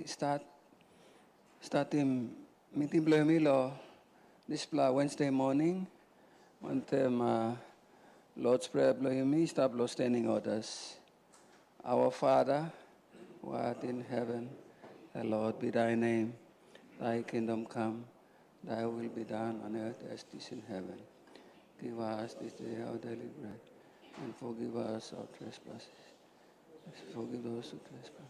start him meeting lo this Wednesday morning. One time Lord's Prayer stop standing orders. Our Father, who art in heaven, hallowed be thy name. Thy kingdom come, thy will be done on earth as it is in heaven. Give us this day our daily bread, and forgive us our trespasses. Forgive those who trespass.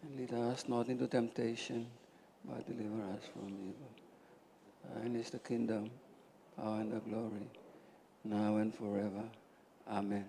And lead us not into temptation, but deliver us from evil. Thine is the kingdom, power, and the glory, now and forever. Amen.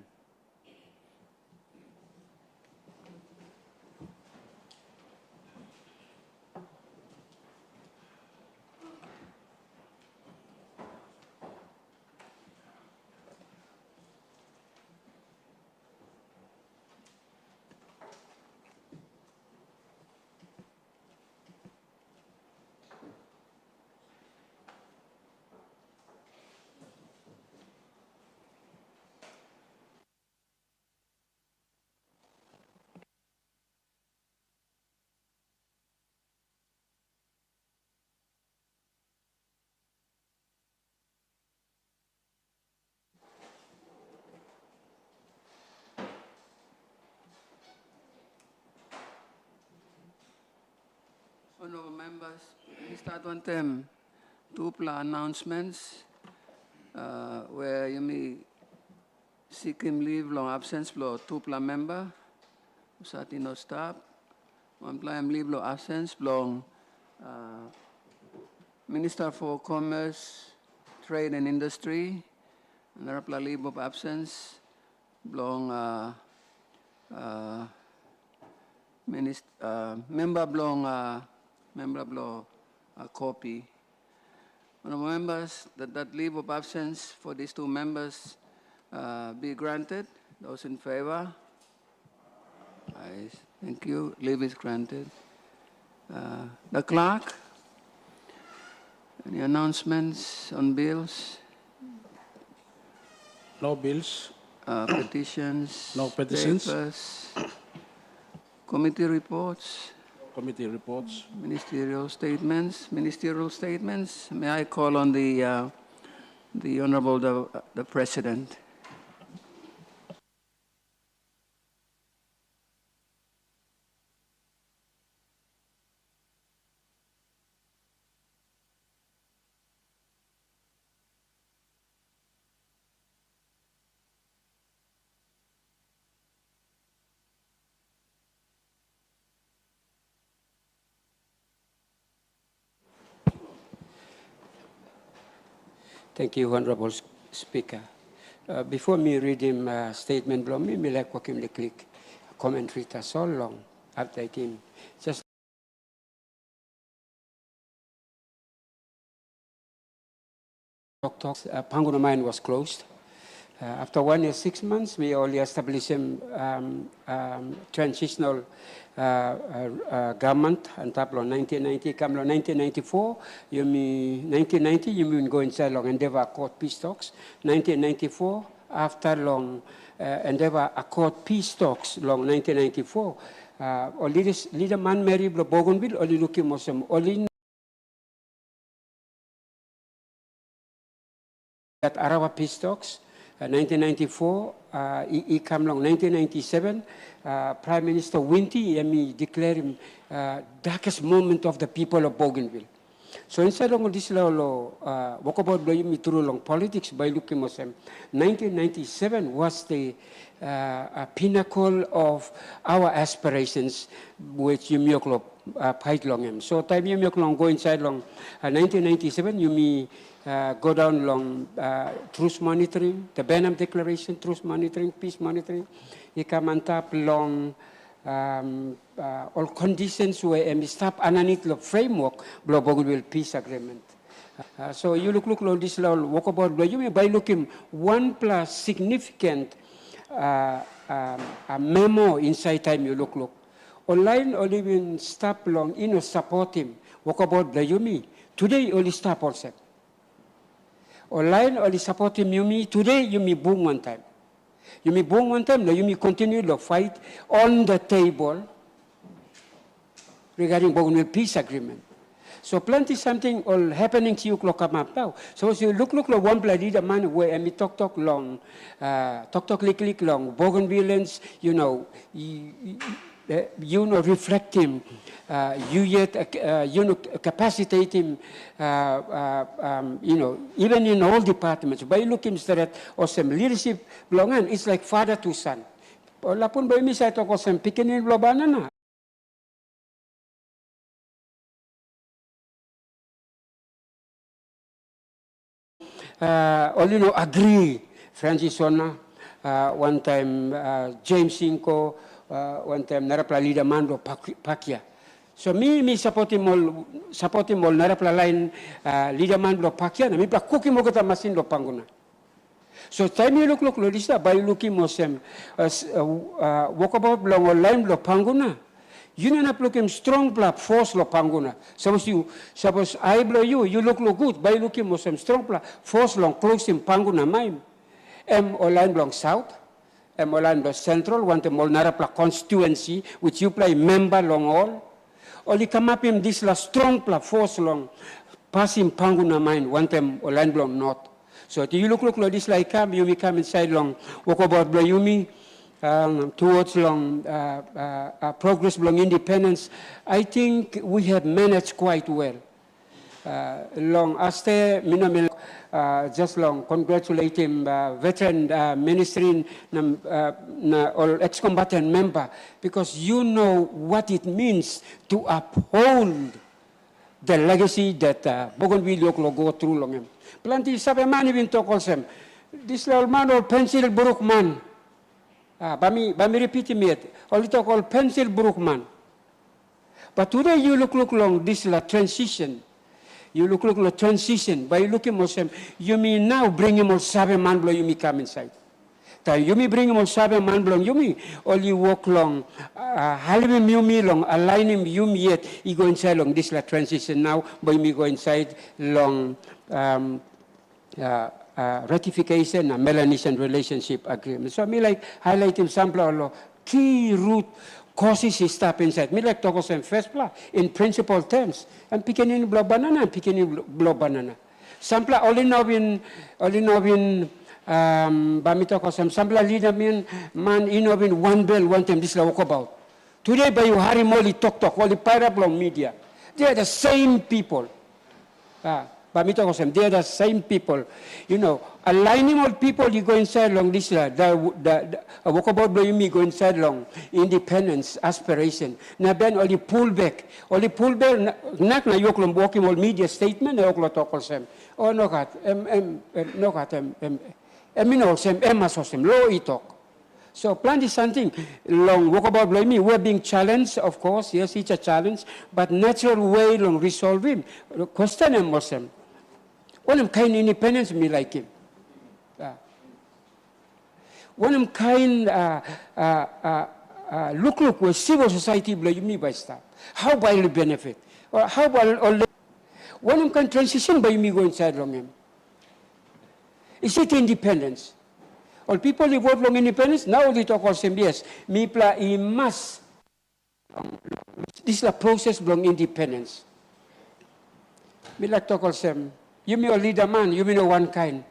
Honorable members, we start one time. Two announcements where you may seek him leave long absence for two member. Usati no stop. One plan leave long absence long Minister for Commerce, Trade and Industry. Another leave of absence long member copy. Honourable members, that leave of absence for these two members be granted. Those in favor? Ayes. Thank you. Leave is granted. The clerk, any announcements on bills? No bills. Petitions? No petitions. Papers, committee reports? Committee reports. Ministerial statements. May I call on the Honourable the President? Thank you, Honorable Speaker. Before me reading statement, me like him the click commentary so long after I came. Just talk. Panguno mine was closed. After 1 year, 6 months, we only established transitional government and taplo 1990, kamlo 1994, you mean 1990, you mean go inside long endeavor court peace talks. 1994, after long endeavor accord peace talks long 1994, leader man Mary Bougainville, only looking Muslim, only at Arawa peace talks. 1994, he came along. 1997, Prime Minister Winty declared him darkest moment of the people of Bougainville. So inside of this law, walk about me through long politics by looking at 1997 was the pinnacle of our aspirations, which you make fight long him. So time you make long go inside long 1997, you may go down along truth monitoring, the Benham Declaration, truth monitoring, peace monitoring. You come on top along all conditions where we stop underneath the framework of Bougainville Peace Agreement. So you look this law, walk about you may by looking one plus significant a memo inside time you look. Online only even stop long support him. Walk about the Yumi. Today only stop also. Online only support him Yumi. Today you may boom one time. You may boom one time, you may continue the fight on the table. regarding Bougainville peace agreement. So plenty something all happening to you come up now. So as you look one bloody the man where and me talk long, lick long, Bougainvilleans, reflect him, capacitate him, even in all departments. By looking at or some leadership belongan, it's like father to son. Lapun ba mi sa ito ko some picking globana na. Agree. Francis Sona, one time James Cinco, one time narapla leader Mando Pakia. So me supporting all narapla line leader Mando Pakia, na mi pla cooking mo kata masin do panguna. So time you look this by looking mo sem walk about long line do panguna. You not looking strong blood force lo panguna. Suppose I blow you look good by looking mo some strong blood force long close in panguna mime. Line belong south, line belong central, want them all narapla constituency, which you play member long all. Only come up in this la strong pla force long passing panguna mine, want them line belong north. So you look this like come, you may come inside long, walk about Blayumi, towards long progress long independence. I think we have managed quite well. Long aste minamil just long congratulate him veteran ministry or ex-combatant member, because you know what it means to uphold the legacy that Bougainville go through long him. Plenty sabi man even to call them this little man or pencil Brookman. Bami repeat me it. Only to call pencil Brookman. But today you look long this la transition. You look like transition. By looking Muslim, you may now bring him all sabe man blow, you may come inside. You may bring him all sabe man blow, you may only walk long, halving you me long, align him you me yet, you go inside long this la transition now, but you may go inside long ratification and Melanesian relationship agreement. So I mean like highlight him sample key root causes he stop inside. Me like talk some first pla in principal terms. And picking in blow banana and picking in blow banana. Sampla only know in Bamito some sampla leader man in one bell one time this la walk about. Today by you Harry Molly talk only parable media. They are the same people. Bamito some they are the same people. Aligning all people, you go inside long this walk about blow me go inside long independence aspiration. Now then only pull back nak na yok long walking all media statement na yok lo talk sem. Oh no kat sem low e talk. So plan is something long walk about blow me. We're being challenged, of course. Yes, it's a challenge, but natural way long resolve him. Question him Muslim. One of kind independence me like him. One of kind look where civil society blow me by stuff. How by the benefit? Or how about one of kind transition by me go inside long him. Is it independence? All people who vote long independence, now they talk about yes, me pla I must. This is a process long independence. Me like talk about them. You may leader man, you may know one kind.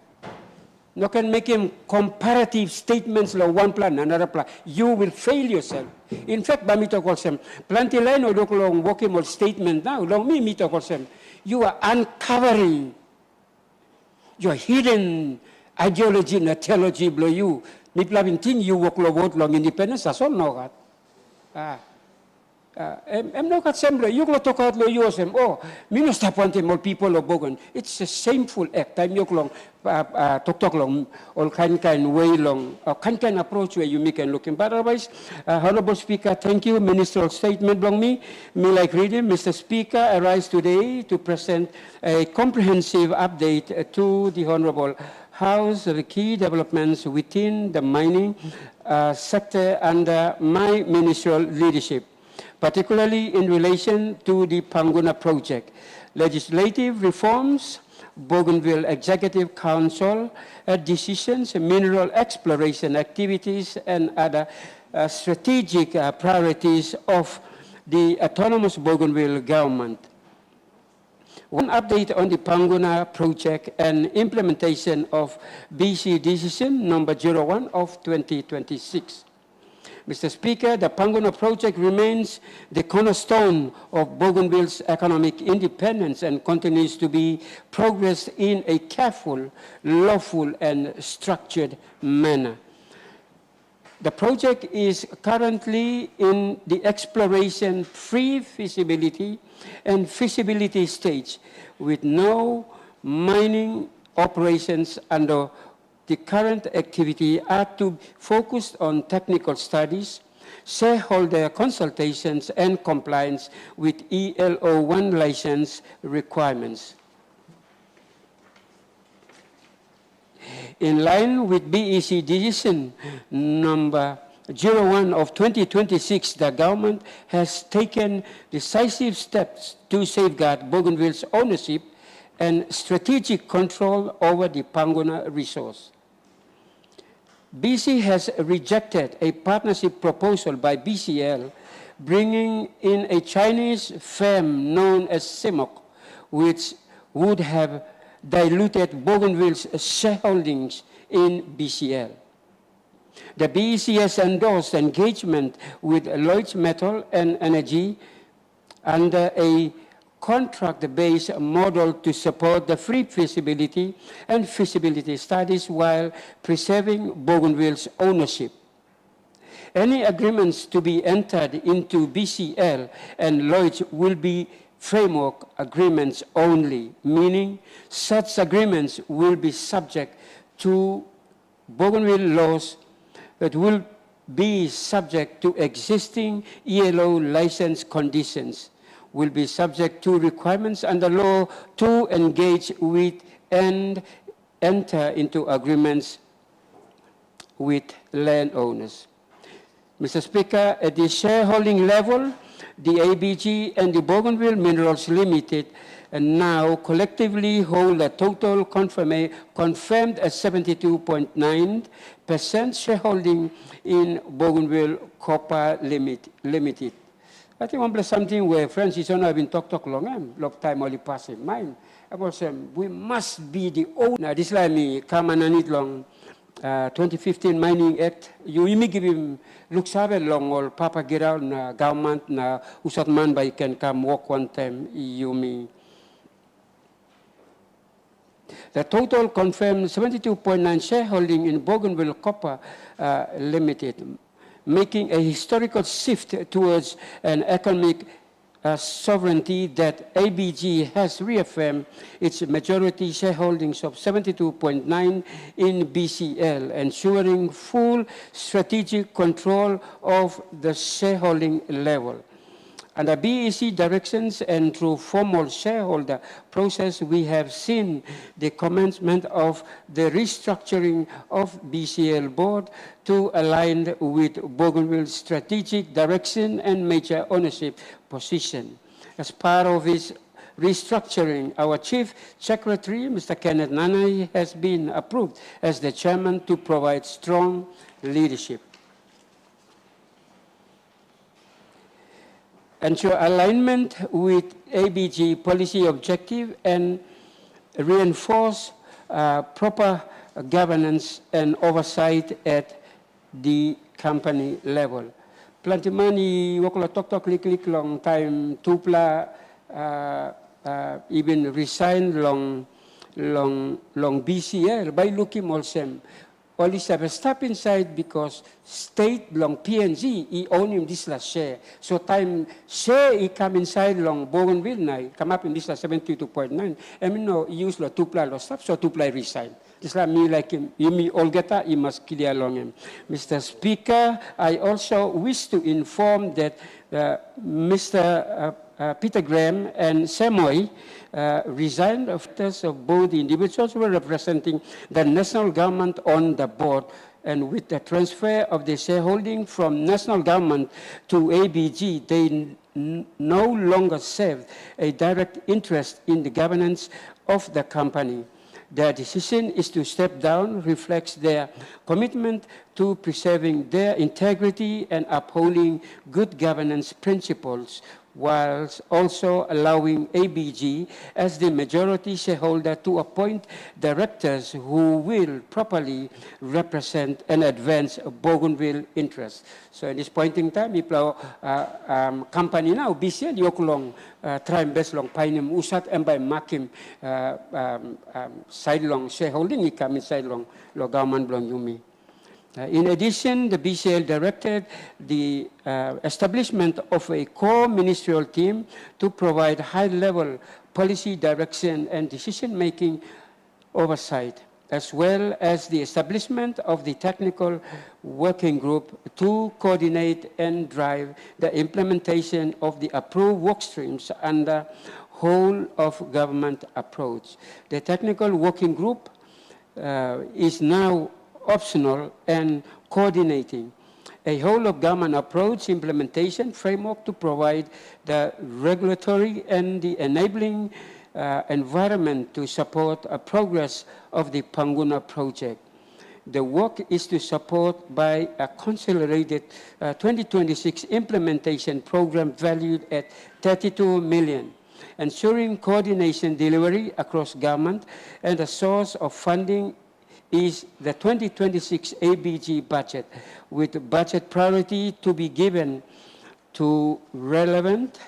No can make him comparative statements like one plan, another plan. You will fail yourself. In fact, Bamito calls them, plenty line or look long walking or statement now, long me to calls them. You are uncovering your hidden ideology and theology below you. Me plavin thing you walk long independence, that's all no God. I'm not assembly. You go talk out lo you sem. Oh, me no stop wanting more people of Bogan. It's a shameful act. Time you long talk long all kind way long kind approach where you make and looking. But otherwise, Honorable Speaker, thank you. Ministerial statement belong me like reading. Mr. Speaker, I rise today to present a comprehensive update to the Honorable House of the key developments within the mining sector under my ministerial leadership, particularly in relation to the Panguna project, legislative reforms, Bougainville Executive Council decisions, mineral exploration activities, and other strategic priorities of the autonomous Bougainville government. One update on the Panguna project and implementation of BC Decision number 01 of 2026. Mr. Speaker, the Panguna project remains the cornerstone of Bougainville's economic independence and continues to be progressed in a careful, lawful, and structured manner. The project is currently in the exploration, pre-feasibility, and feasibility stage, with no mining operations under the current activity are to focus on technical studies, shareholder consultations, and compliance with ELO 1 license requirements. In line with BEC Decision number 01 of 2026, the government has taken decisive steps to safeguard Bougainville's ownership and strategic control over the Panguna resource. BC has rejected a partnership proposal by BCL bringing in a Chinese firm known as CIMOC, which would have diluted Bougainville's shareholdings in BCL. The BEC has endorsed engagement with Lloyds Metal and Energy under a contract-based model to support the free feasibility and feasibility studies while preserving Bougainville's ownership. Any agreements to be entered into BCL and Lloyds will be framework agreements only, meaning such agreements will be subject to Bougainville laws that will be subject to existing ELO license conditions, will be subject to requirements under law to engage with and enter into agreements with landowners. Mr. Speaker, at the shareholding level, the ABG and the Bougainville Minerals Limited now collectively hold a total confirmed at 72.9% shareholding in Bougainville Copper Limited. I think one something where Francis and I have been talk long time only passing mine. I was saying we must be the owner. This like me come and long 2015 Mining Act. You may give him look sabe long or Papa get out na government na usat man by can come walk one time you me. The total confirmed 72.9 shareholding in Bougainville Copper Limited, making a historical shift towards an economic sovereignty that ABG has reaffirmed its majority shareholdings of 72.9 in BCL, ensuring full strategic control of the shareholding level. Under BEC directions and through formal shareholder process, we have seen the commencement of the restructuring of BCL board to align with Bougainville's strategic direction and major ownership position. As part of this restructuring, our Chief Secretary, Mr. Kenneth Nanai, has been approved as the chairman to provide strong leadership. Ensure alignment with ABG policy objective and reinforce proper governance and oversight at the company level. Plenty money, wakala tok click long time, tupla even resign long BCL by looking also. Only step inside because state long PNG, he own him this last share. So time share he come inside long Bougainville na come up in this last 72.9. I mean no he use lo tupla lo stuff so tupla resign. This like me like him, me all geta he must clear along him. Mr. Speaker, I also wish to inform that Mr. Peter Graham and Samoy resigned of both the individuals who were representing the national government on the board, and with the transfer of the shareholding from national government to ABG, they no longer serve a direct interest in the governance of the company. Their decision is to step down reflects their commitment to preserving their integrity and upholding good governance principles, whilst also allowing ABG as the majority shareholder to appoint directors who will properly represent and advance Bougainville interests. So at this point in time, iplo company now BCL yokulong trying best long painim usat and by makim sidelong shareholding ikami sidelong logaman blong yumi. In addition, the BCL directed the establishment of a core ministerial team to provide high-level policy direction and decision-making oversight, as well as the establishment of the technical working group to coordinate and drive the implementation of the approved work streams under whole of government approach. The technical working group is now optional and coordinating a whole of government approach implementation framework to provide the regulatory and the enabling environment to support a progress of the Panguna project. The work is to support by a consolidated 2026 implementation program valued at 32 million, ensuring coordination delivery across government, and the source of funding is the 2026 ABG budget, with budget priority to be given to relevant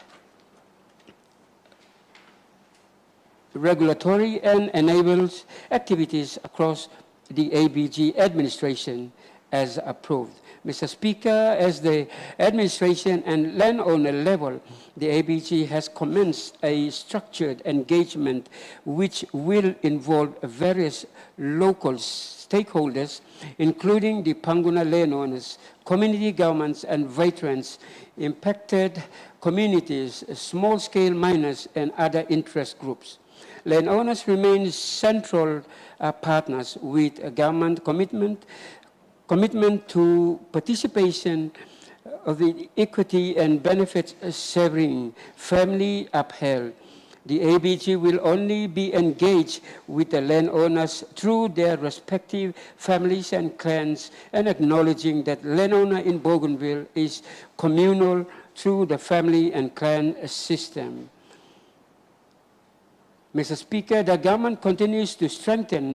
regulatory and enables activities across the ABG administration as approved. Mr. Speaker, as the administration and landowner level, the ABG has commenced a structured engagement which will involve various local stakeholders, including the Panguna landowners, community governments and veterans, impacted communities, small-scale miners, and other interest groups. Landowners remain central partners with a government commitment to participation of the equity and benefits sharing firmly upheld. The ABG will only be engaged with the landowners through their respective families and clans, and acknowledging that landowner in Bougainville is communal through the family and clan system. Mr. Speaker, the government continues to strengthen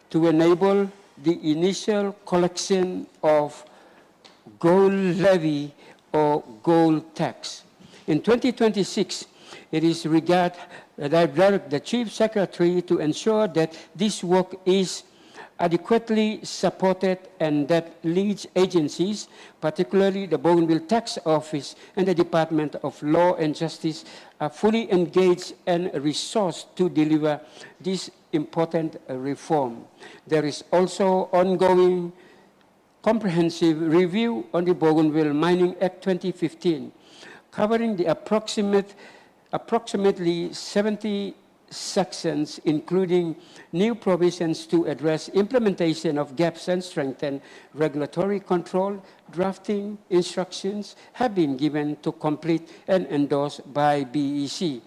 to enable the initial collection of gold levy or gold tax. In 2026, it is regarded that I direct the Chief Secretary to ensure that this work is adequately supported and that lead agencies, particularly the Bougainville Tax Office and the Department of Law and Justice, are fully engaged and resourced to deliver this important reform. There is also ongoing comprehensive review on the Bougainville Mining Act 2015, covering the approximately 70 sections, including new provisions to address implementation of gaps and strengthen regulatory control. Drafting instructions have been given to complete and endorsed by BEC.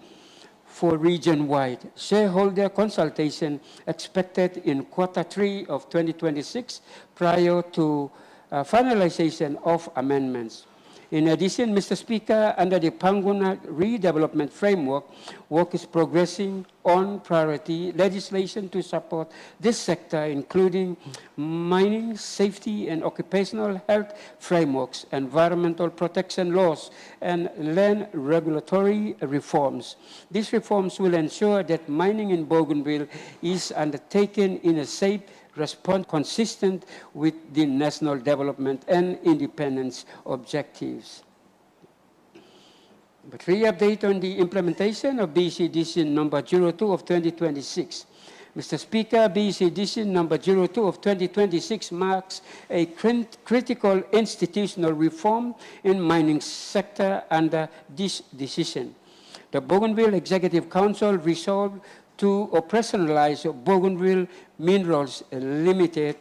For region-wide shareholder consultation expected in Q3 of 2026 prior to finalization of amendments. In addition, Mr. Speaker, under the Panguna Redevelopment Framework, work is progressing on priority legislation to support this sector, including mining, safety, and occupational health frameworks, environmental protection laws, and land regulatory reforms. These reforms will ensure that mining in Bougainville is undertaken in a safe, response consistent with the national development and independence objectives. But re-update on the implementation of BC Decision number 02 of 2026. Mr. Speaker, BC Decision number 02 of 2026 marks a critical institutional reform in mining sector under this decision. The The Bougainville Executive Council resolved to operationalize Bougainville Minerals Limited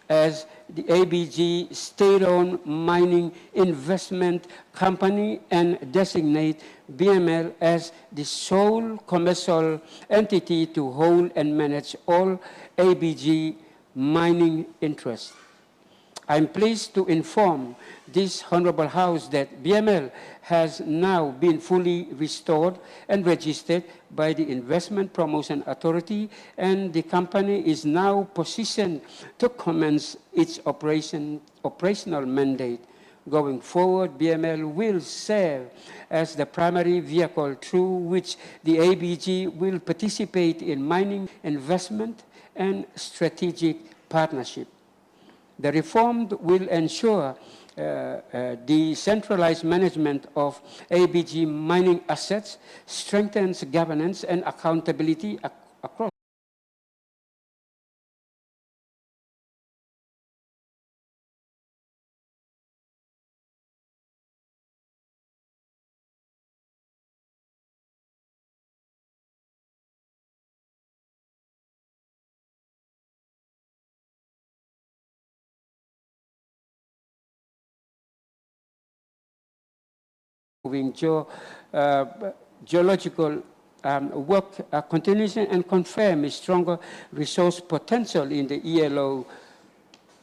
as the ABG state-owned mining investment company and designate BML as the sole commercial entity to hold and manage all ABG mining interests. I'm pleased to inform this Honorable House that BML has now been fully restored and registered by the Investment Promotion Authority, and the company is now positioned to commence its operational mandate. Going forward, BML will serve as the primary vehicle through which the ABG will participate in mining investment and strategic partnership. The reform will ensure the centralized management of ABG mining assets, strengthens governance and accountability across geological work continuation and confirm a stronger resource potential in the ELO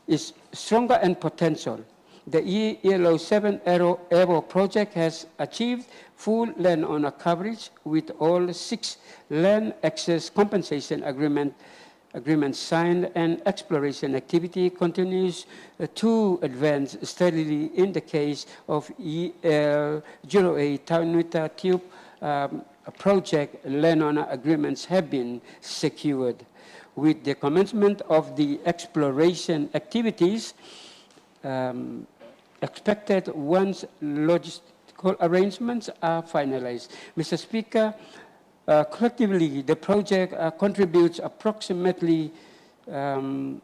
is stronger and potential. The ELO 7 Aero project has achieved full landowner coverage with all 6 land access compensation agreements signed, and exploration activity continues to advance steadily in the case of EL08 Tanuita Tube project. Landowner agreements have been secured. With the commencement of the exploration activities expected once logistical arrangements are finalized. Mr. Speaker, collectively, the project contributes approximately the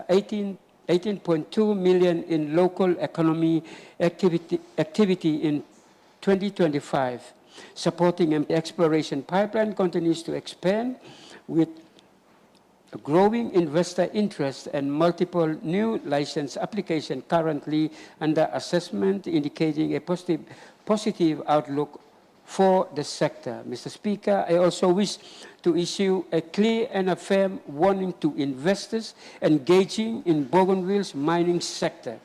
18.2 million in local economy activity in 2025. Supporting the exploration pipeline continues to expand with growing investor interest and multiple new license applications currently under assessment, indicating a positive outlook for the sector. Mr. Speaker, I also wish to issue a clear and a firm warning to investors engaging in Bougainville's mining sector.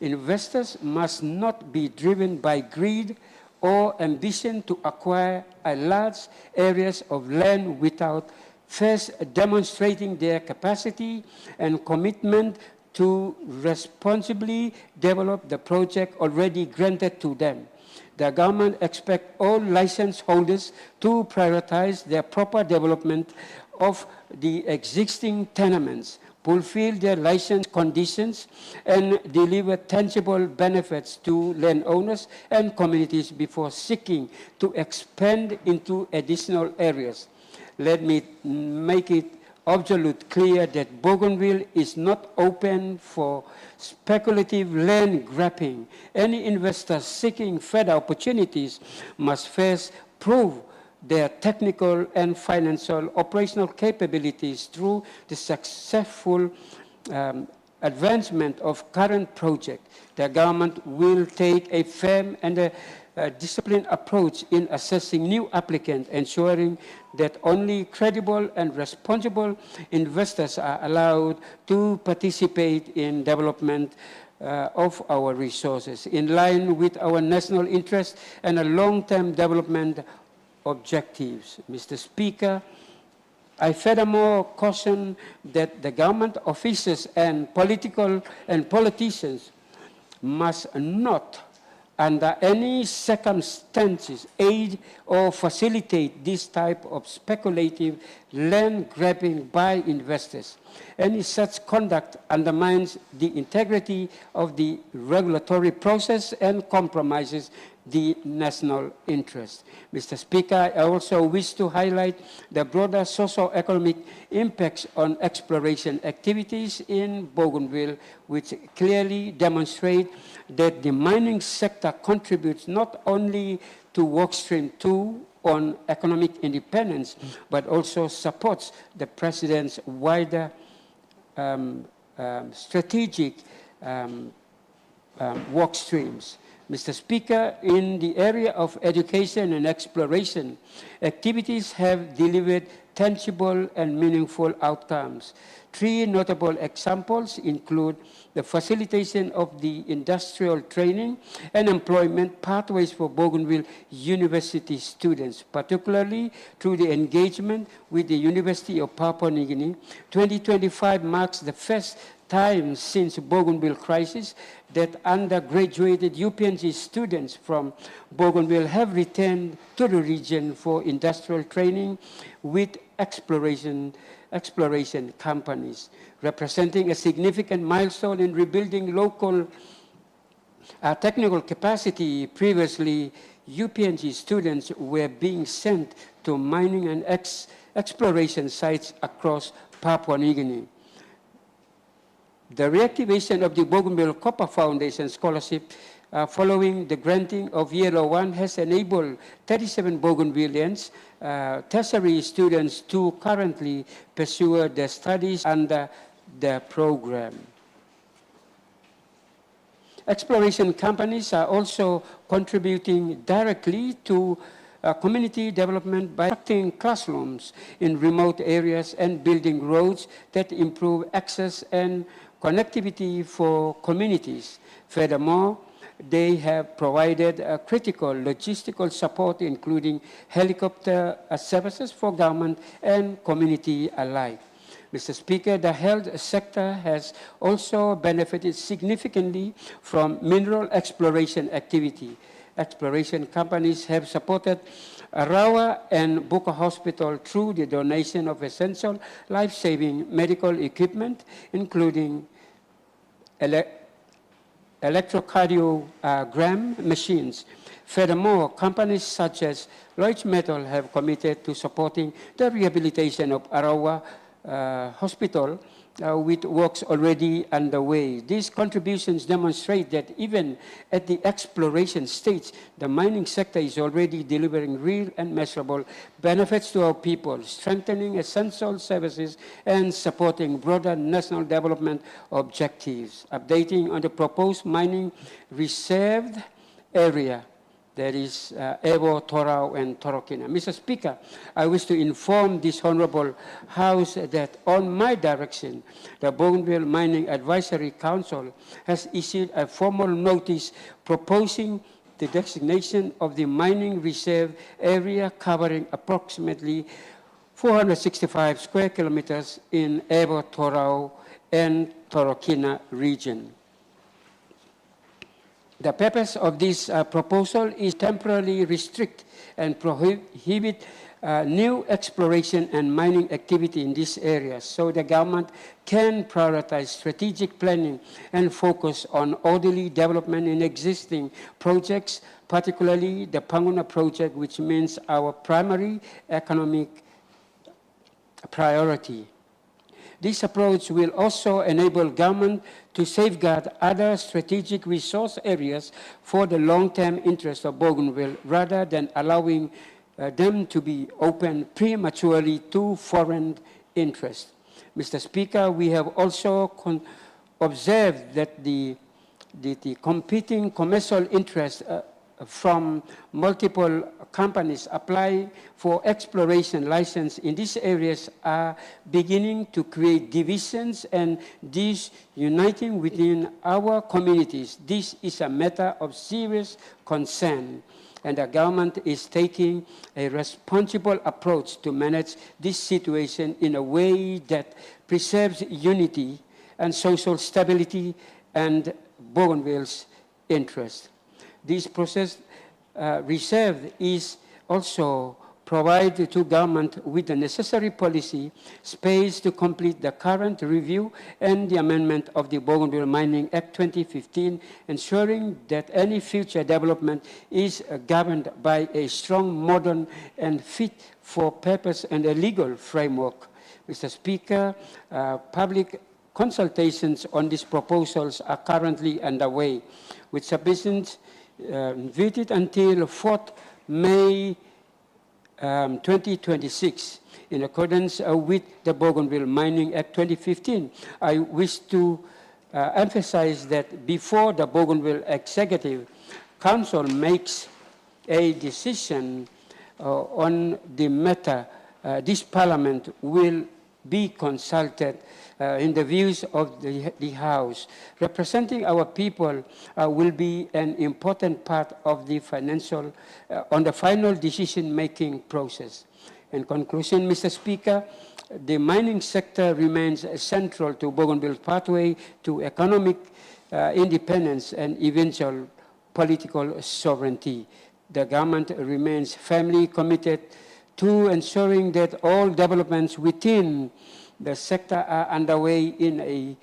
Investors must not be driven by greed or ambition to acquire large areas of land without first demonstrating their capacity and commitment to responsibly develop the project already granted to them. The government expects all license holders to prioritize their proper development of the existing tenements, fulfill their license conditions, and deliver tangible benefits to landowners and communities before seeking to expand into additional areas. Let me make it absolutely clear that Bougainville is not open for speculative land grabbing. Any investor seeking further opportunities must first prove their technical and financial operational capabilities through the successful advancement of current project. The government will take a firm and a disciplined approach in assessing new applicants, ensuring that only credible and responsible investors are allowed to participate in development of our resources in line with our national interest and long-term development objectives. Mr. Speaker, I furthermore caution that the government officers and politicians must not, under any circumstances, aid or facilitate this type of speculative land grabbing by investors. Any such conduct undermines the integrity of the regulatory process and compromises the national interest. Mr. Speaker, I also wish to highlight the broader socio-economic impacts on exploration activities in Bougainville, which clearly demonstrate that the mining sector contributes not only to Workstream 2 on economic independence, but also supports the President's wider strategic work streams. Mr. Speaker, in the area of education and exploration, activities have delivered tangible and meaningful outcomes. Three notable examples include the facilitation of the industrial training and employment pathways for Bougainville University students, particularly through the engagement with the University of Papua New Guinea. 2025 marks the first time since Bougainville crisis that undergraduated UPNG students from Bougainville have returned to the region for industrial training with exploration companies, representing a significant milestone in rebuilding local technical capacity. Previously, UPNG students were being sent to mining and exploration sites across Papua New Guinea. The reactivation of the Bougainville Copper Foundation Scholarship following the granting of Yellow One has enabled 37 Bougainvillians, tertiary students, to currently pursue their studies under the program. Exploration companies are also contributing directly to community development by constructing classrooms in remote areas and building roads that improve access and connectivity for communities. Furthermore, they have provided critical logistical support, including helicopter services for government and community alike. Mr. Speaker, the health sector has also benefited significantly from mineral exploration activity. Exploration companies have supported Arawa and Buka Hospital through the donation of essential life-saving medical equipment, including electrocardiogram machines. Furthermore, companies such as Lloyds Metal have committed to supporting the rehabilitation of Arawa Hospital with works already underway. These contributions demonstrate that even at the exploration stage, the mining sector is already delivering real and measurable benefits to our people, strengthening essential services and supporting broader national development objectives. Updating on the proposed mining reserved area, that is Ebo, Torau, and Torokina. Mr. Speaker, I wish to inform this Honorable House that on my direction, the Bougainville Mining Advisory Council has issued a formal notice proposing the designation of the mining reserve area covering approximately 465 square kilometers in Ebo, Torau, and Torokina region. The purpose of this proposal is temporarily restrict and prohibit new exploration and mining activity in these areas, so the government can prioritize strategic planning and focus on orderly development in existing projects, particularly the Panguna project, which means our primary economic priority. This approach will also enable government to safeguard other strategic resource areas for the long-term interest of Bougainville, rather than allowing them to be opened prematurely to foreign interests. Mr. Speaker, we have also observed that the competing commercial interests from multiple companies applying for exploration license in these areas are beginning to create divisions and disuniting within our communities. This is a matter of serious concern, and the government is taking a responsible approach to manage this situation in a way that preserves unity and social stability and Bougainville's interest. This process reserve is also provided to government with the necessary policy space to complete the current review and the amendment of the Bougainville Mining Act 2015, ensuring that any future development is governed by a strong, modern, and fit for purpose and a legal framework. Mr. Speaker, public consultations on these proposals are currently underway, with submissions vetted until 4th May 2026 in accordance with the Bougainville Mining Act 2015. I wish to emphasize that before the Bougainville Executive Council makes a decision on the matter, this Parliament will be consulted in the views of the House. Representing our people will be an important part of the on the final decision-making process. In conclusion, Mr. Speaker, the mining sector remains central to Bougainville's pathway to economic independence and eventual political sovereignty. The government remains firmly committed to ensuring that all developments within the sector are underway in a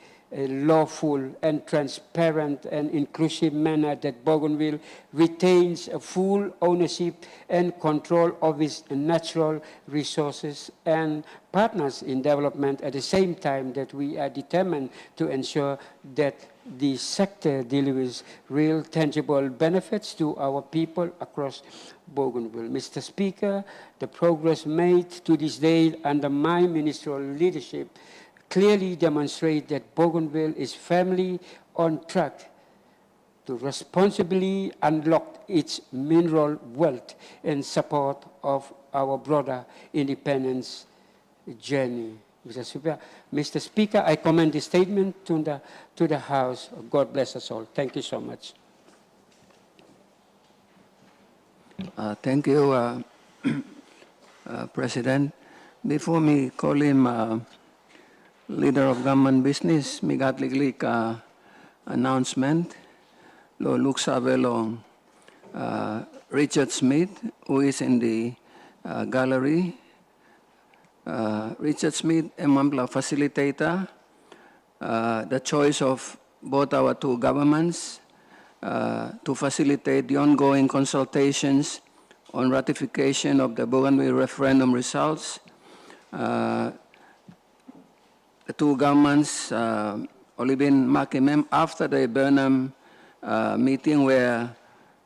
lawful and transparent and inclusive manner, that Bougainville retains a full ownership and control of its natural resources and partners in development, at the same time that we are determined to ensure that the sector delivers real tangible benefits to our people across Bougainville. Mr. Speaker, the progress made to this day under my ministerial leadership clearly demonstrate that Bougainville is firmly on track to responsibly unlock its mineral wealth in support of our broader independence journey. Mr. Speaker, I commend the statement to the House. God bless us all. Thank you so much. Thank you, President. Before me call him Leader of Government Business, me gatliglik announcement. Lo luksabelo Richard Smith, who is in the gallery. Richard Smith, a facilitator, the choice of both our two governments to facilitate the ongoing consultations on ratification of the Bougainville referendum results. The two governments only been marking after the Burnham meeting, where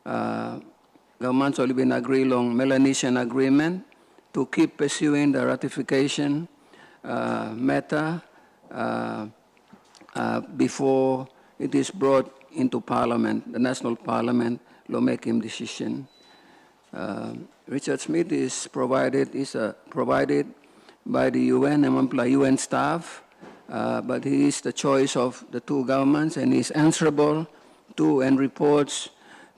governments only been agreed on Melanesian agreement to keep pursuing the ratification matter before it is brought into Parliament, the National Parliament, lawmaking decision. Richard Smith is provided by the UN and UN staff, but he is the choice of the two governments, and is answerable to and reports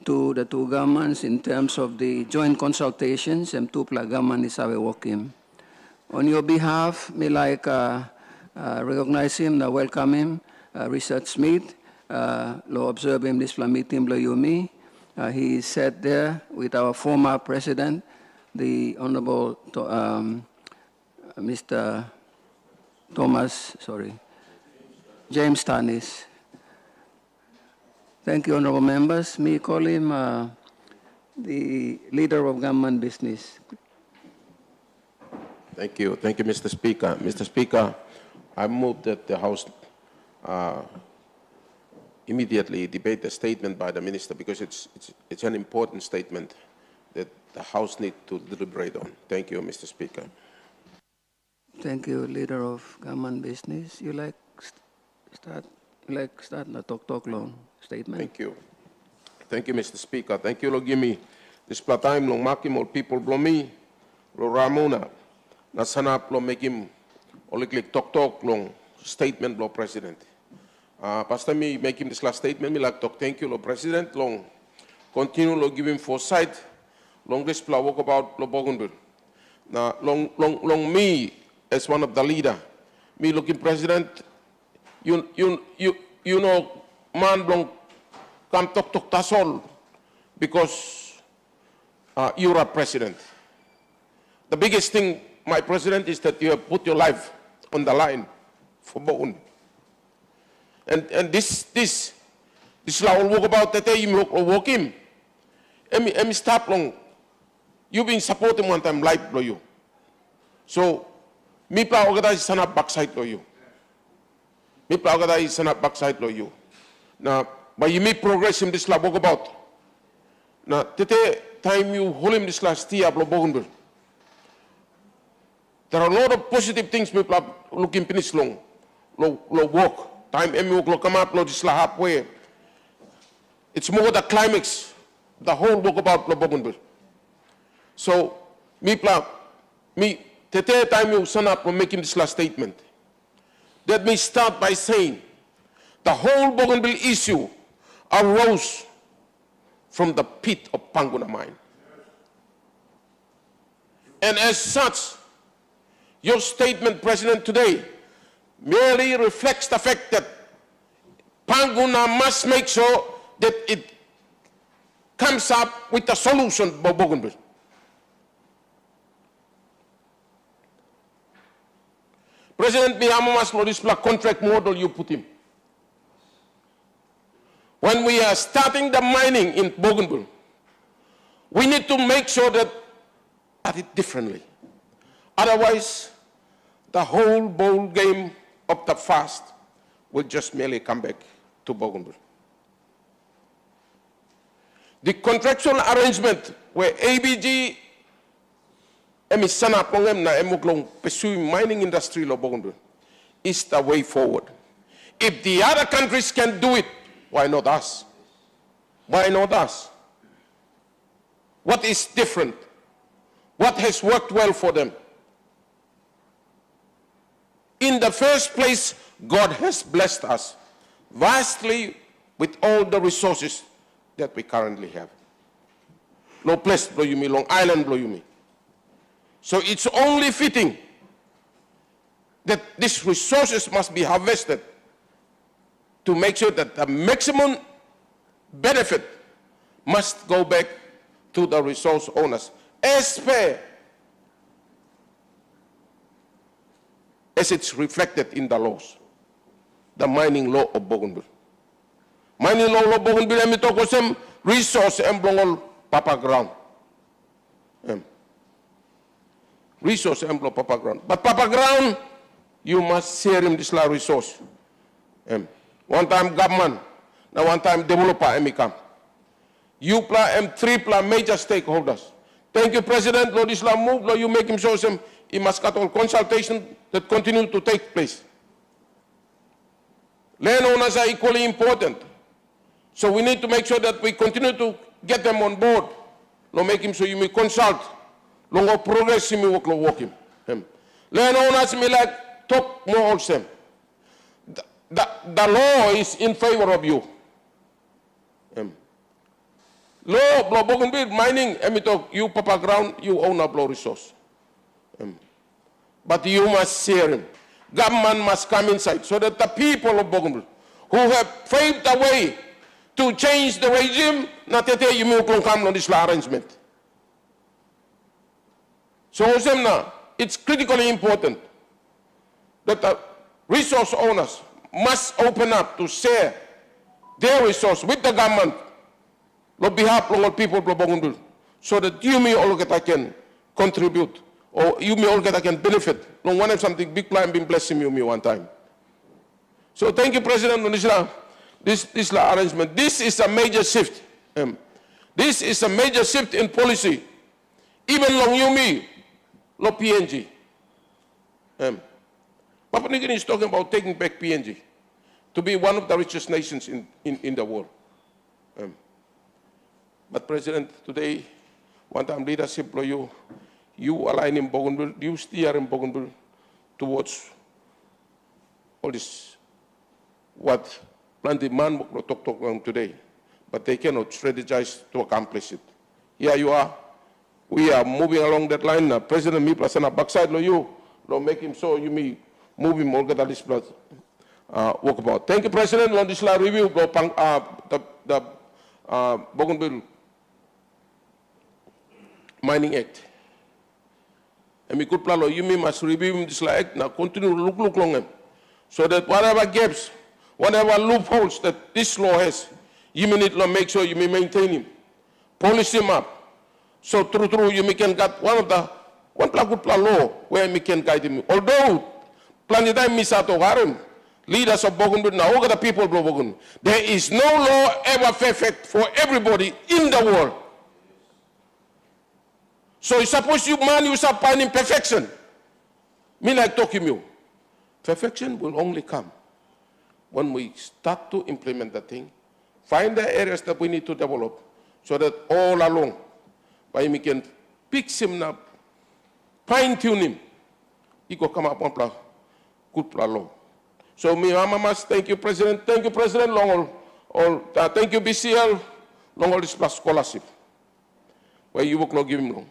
to the two governments in terms of the joint consultations and two government is working. On your behalf, me like recognize him, welcome him, Richard Smith, lo observe him this meeting lo Yumi. He sat there with our former president, the Honorable Mr. James Tanis. Thank you, honorable members. Me call him the Leader of Government Business. Thank you, Mr. Speaker. Mr. Speaker, I move that the House immediately debate the statement by the Minister, because it's an important statement that the House needs to deliberate on. Thank you, Mr. Speaker. Thank you, Leader of Government Business. You like start the talk long statement? Thank you. Thank you, Mr. Speaker. Thank you, Lord, give me this time long makim all people blow me, lo ramuna, na sanap lo makim oliklik talk long statement lo President. Pasta me making this last statement, me like talk thank you, lo President, long continue lo giving foresight, long this walk about lo Bougainville. Now long me as one of the leader, me looking President, you know, man long come talk tasol, because you're a president. The biggest thing, my president, is that you have put your life on the line for Bougainville. And this law will walk about that you walk him. Emi stop long. You've been supporting one time life blow you. So me pla organize sana backside blow you. Me pla organize sana backside blow you. Now, but you make progress in this law walk about. Now, today time you hold him this last year blow Bougainville. There are a lot of positive things people are looking finish long. Lo work. Time emi work lo come up lo just halfway. It's more the climax. The whole work about lo Bougainville. So me tete time you son up from making this last statement. Let me start by saying the whole Bougainville issue arose from the pit of Panguna mine. And as such, your statement, President, today merely reflects the fact that Panguna must make sure that it comes up with a solution for Bougainville. President Mihamamas Lodisla contract model you put him. When we are starting the mining in Bougainville, we need to make sure that at it differently. Otherwise, the whole ball game of the fast will just merely come back to Bougainville. The contractual arrangement where ABG emisana pongem na emuklong pursuing mining industry lo Bougainville is the way forward. If the other countries can do it, why not us? Why not us? What is different? What has worked well for them? In the first place, God has blessed us vastly with all the resources that we currently have. No place blow you me, Long Island blow you me. So it's only fitting that these resources must be harvested to make sure that the maximum benefit must go back to the resource owners as fair as it's reflected in the laws, the mining law of Bougainville. Mining law of Bougainville, emi toko sem resource emblongol papa ground. Resource emblong papa ground. But papa ground, you must share him this la resource. One time government, now one time developer emi come. You play three major stakeholders. Thank you, President. Lord Islam move, Lord, you make him show some. He must cut all consultation that continue to take place. Landowners are equally important. So we need to make sure that we continue to get them on board. Lord, make him so you may consult. Lord, progress him, work him. Landowners may like talk more also. The law is in favor of you. Law, blow Bougainville, mining, you papa ground, you own a blow resource. But you must share him. Government must come inside so that the people of Bougainville who have paved the way to change the regime, not that you may come on this arrangement. So it's critically important that the resource owners must open up to share their resource with the government on behalf of all people of Bougainville, so that you may all get can contribute, or you may all get can benefit. No one have something big plan been blessing me one time. So thank you, President Onisla. This arrangement. This is a major shift. This is a major shift in policy. Even long you me, lo PNG. Papua New Guinea is talking about taking back PNG to be one of the richest nations in the world. But President, today, one time leadership, you align in Bougainville, you steer in Bougainville towards all this, what plenty man talk today, but they cannot strategize to accomplish it. Here you are. We are moving along that line. President me plus on a backside, you make him so you may move him all get this plus walk about. Thank you, President. On this review, the Bougainville Mining Act. And we could plan, you must review this act now, continue to look long him, so that whatever gaps, whatever loopholes that this law has, you may need to make sure you may maintain him, polish him up. So through you may can get one good plan law where we can guide him. Although plan the time misato harim, leaders of Bougainville now, all the people of Bougainville, there is no law ever perfect for everybody in the world. So suppose you man you start finding perfection. Me like talking you. Perfection will only come when we start to implement that thing, find the areas that we need to develop, so that all along, by we can fix him up, fine-tune him, he will come up one plan, good plan law. So me, mamas, thank you, President, long all, thank you, BCL, long all this plus scholarship, where you will not give him long.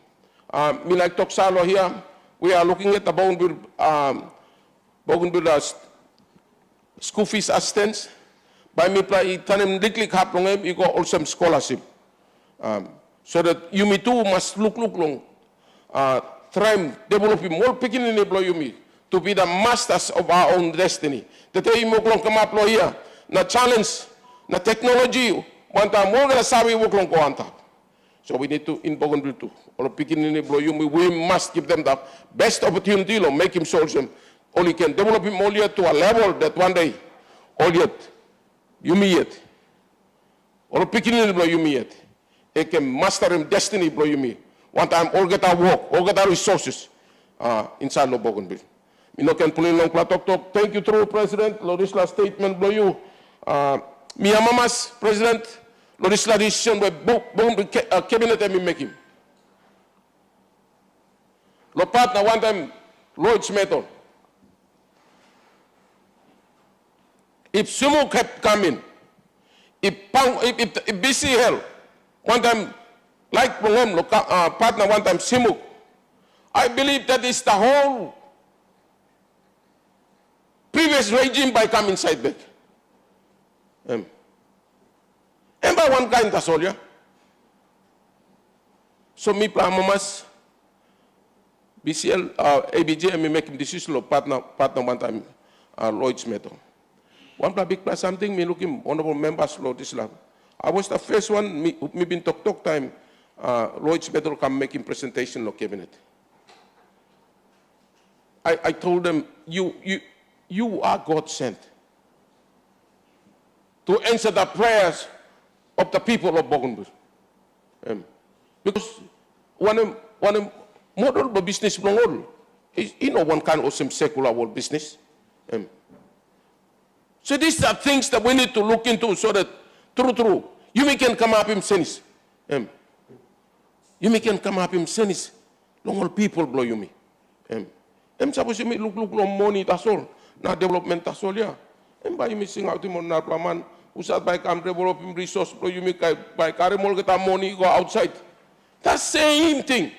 Me like talk salo here, we are looking at the Bougainville school fees assistance. By me play tanem diklik hap long you go also scholarship. So that you me too must look long. Try developing more picking in the blow you me to be the masters of our own destiny. That you mo long come up here. Na challenge, na technology, one time more than sabi work long go on top. So we need to in Bougainville too. Or picking in the blow you me, we must give them the best opportunity to make him solve them. Only can develop him only to a level that one day, all yet, you me yet. Or picking in the blow you me yet. He can master him destiny blow you me. One time all get our work, all get our resources inside the Bougainville. You know, can pull in long talk. Thank you through President. Lodisla statement blow you. Me mamas, President, Lodisla decision by Bougainville cabinet and me make him. Lo partner one time, Lloyd's method. If Sumo kept coming, if BCL, one time, like partner one time, Simuk, I believe that is the whole previous regime by come inside back. And by one kind, that's all, yeah? So me, mamas, BCL, ABJ, and me making decision of partner one time, Lloyd's method. One big plus something, me looking honorable members law this land. I was the first one, me been talk time, Lloyd's method come making presentation of cabinet. I told them, you are God sent to answer the prayers of the people of Bougainville. Because one model of business long is one kind of some secular world business. So these are things that we need to look into so that true, you may can come up in sense. You may can come up in sense. Long all people blow you me. Suppose you may look long money, that's all. Not development, that's all, yeah. And by missing out him on that man, who said by come developing resource, blow you me by carry more get money, go outside. That's same thing.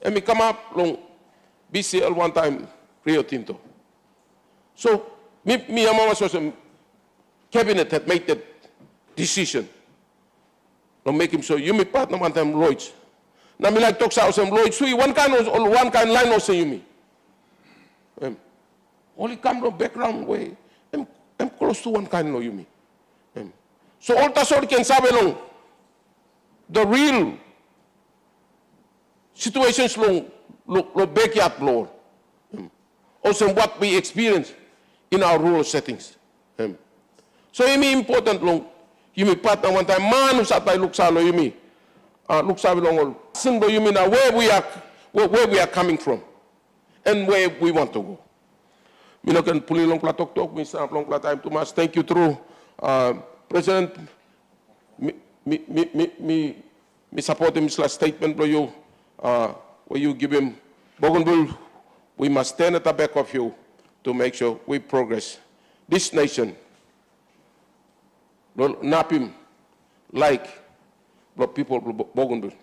And me come up long BCL one time, Rio Tinto. So me and Mama was cabinet had made that decision. To make him so you me partner one time Lloyd's. Now me like talk some Lloyd's. So one kind line also you me. Only come from background way. I'm close to one kind of you me. So all that's all can sabe long. The real situations long backyard blow. Also what we experience in our rural settings. So it is important long, you may partner one time, man who sat by Luxalo, you may, Luxalo long, symbol you mean where we are coming from and where we want to go. Me no can pull long talk, me start long time too much. Thank you through President, me support him last statement for you, where you give him Bougainville, we must stand at the back of you to make sure we progress. This nation will nap him like the people of Bougainville.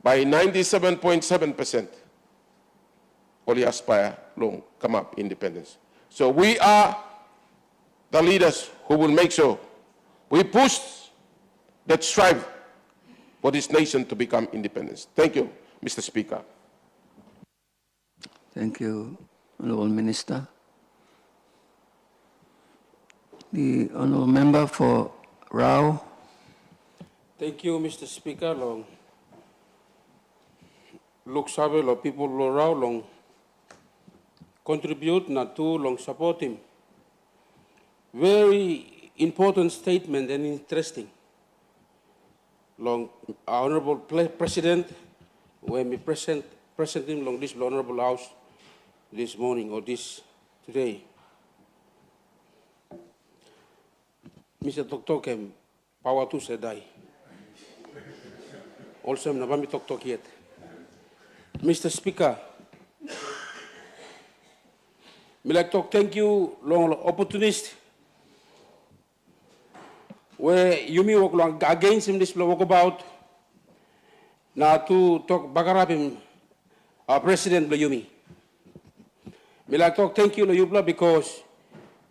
By 97.7%, only aspire long come up independence. So we are the leaders who will make sure we push that strive for this nation to become independent. Thank you, Mr. Speaker. Thank you, Honorable Minister. The Honorable Member for Rao. Thank you, Mr. Speaker. Long look sabi lo people lo Rao long contribute na to long support him. Very important statement and interesting. Long Honorable President, when we present him long this Honorable House, this morning or today. Mr. Tok kem power tu sedai. Also na bami Tok yet. Mr. Speaker, me like to thank you long opportunist where you me work long against him this walk about na to talk bagarap him President Yumi. Me like to thank you Yubla because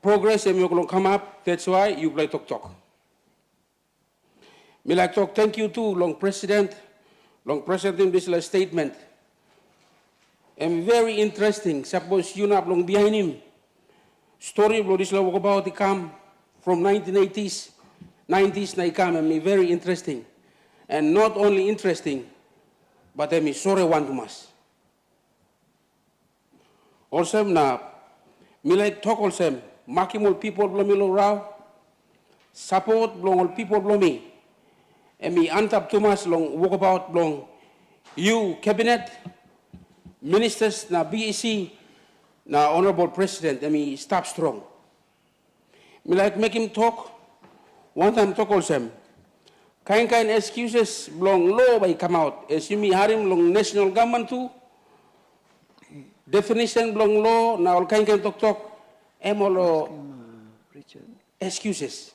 progress and you come up, that's why you like talk. Me like to thank you too long President in this statement. And very interesting, suppose you not long behind him. Story of this walk about the come from 1980s, 90s na come and me very interesting. And not only interesting, but I mean sorry one to mas. Also na me like talk also making all people blow me raw, support long all people blow me. And me antap too much long walk about long you cabinet ministers na BEC na honorable president I mean stop strong. Me like make him talk one time talk also kind excuses long law by come out as you me harim long national government too definition long law na all kind talk emolo excuses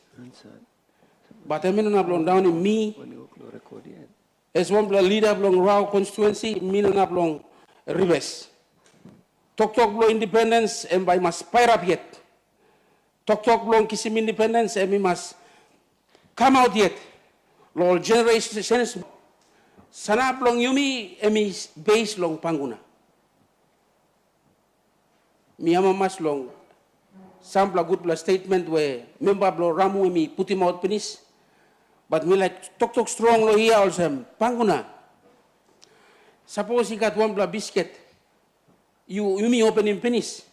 but I mean na long down in me as one leader long raw constituency me na long reverse. Tok blow independence and by must fire up yet. Tok blow kisim independence and we must come out yet. Lol generations sana long yumi emi base long panguna. Miyama mas long sampla good plus statement where member blow ramu emi put him out penis. But me like tok strong lo here also panguna. Suppose you got one biscuit, you may open in penis.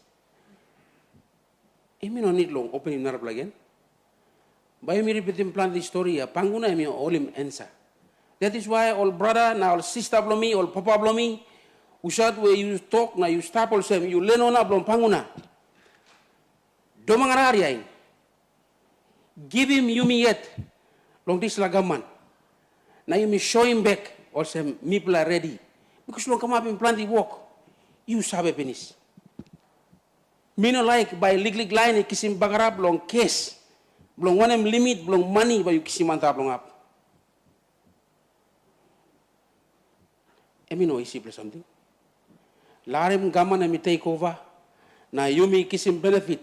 You may not need long open in narab again. By me repeating plan the story, panguna me all him answer. That is why all brother, now all sister blow me, all papa blow me, usat where you talk, now you stop also, you learn on up long panguna. Domangarariain. Give him yumi yet, long this lagaman. Now you may show him back, also people are ready. Because long come up and plan the work, you sabe penis. Me no like by legal line kisim bagarap long case, long one limit, long money by you kisim antap long up. Emi no isi plus something. Larem gaman emi take over, na yumi kisim benefit.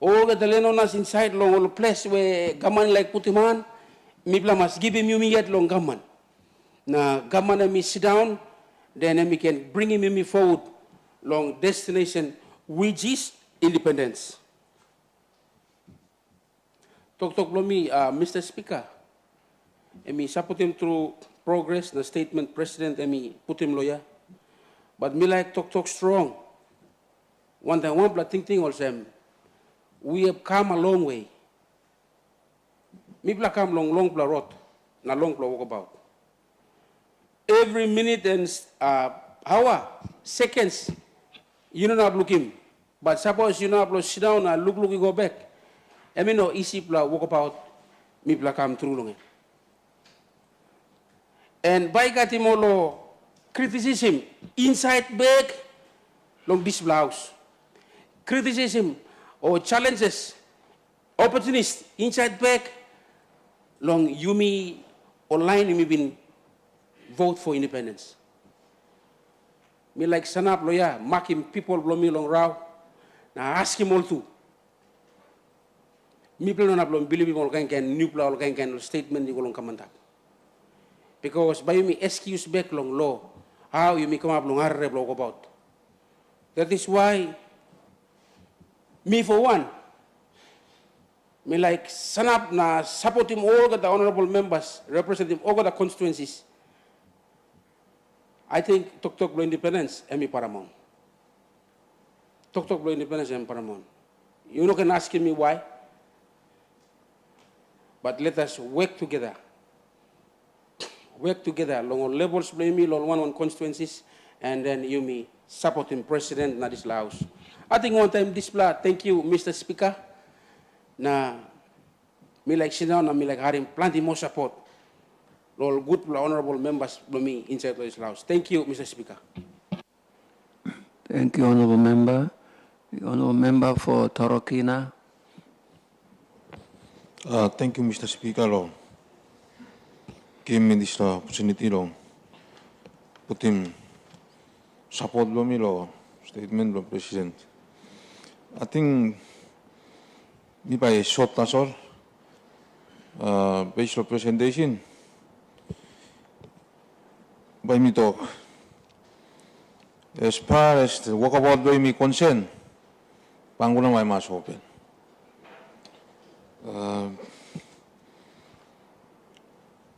All the leno nas inside long all place where gaman like putiman, me must give him yumi yet long gaman. Na gaman emi sit down. Then we can bring him forward long destination, which is independence. Talk blow me, Mr. Speaker. And me support him through progress, the statement president, and me put him lawyer. But me like talk strong. One time, one thing also, we have come a long way. Me come long road, na long walk about. Every minute and hour, seconds, you don't have look him. But suppose you don't sit down and look, you go back. I mean, no easy walk about, me come through long. And by Gatimolo, criticism, inside back, long this blouse. Criticism or challenges, opportunities, inside back, long Yumi online, you been vote for independence. Me like sanap lawyer, marking people blow me long raw. Now ask him all too. Me people don't believe him all can new all can statement you go come up. Because by me excuse back long law, how you may come up long arre blow about. That is why me for one, me like sanap na support him all the honorable members, representative all the constituencies. I think Tok blow independence, emi paramount. Tok blow independence, emi paramount. You know can ask me why, but let us work together. Work together along all levels, blame me, along one constituencies, and then Yumi supporting President na this Laos. I think one time this bla, thank you, Mr. Speaker, na me like sit down and me like having plenty more support. All good honorable members from me inside this Laos. Thank you, Mr. Speaker. Thank you, Honorable Member. The Honorable Member for Torokina. Thank you, Mr. Speaker. Long. Give me this opportunity. Long. Put him support me statement of President. I think me by short as all. Based on presentation. By me talk. As far as the walkabout by me concern, Panguna my must open.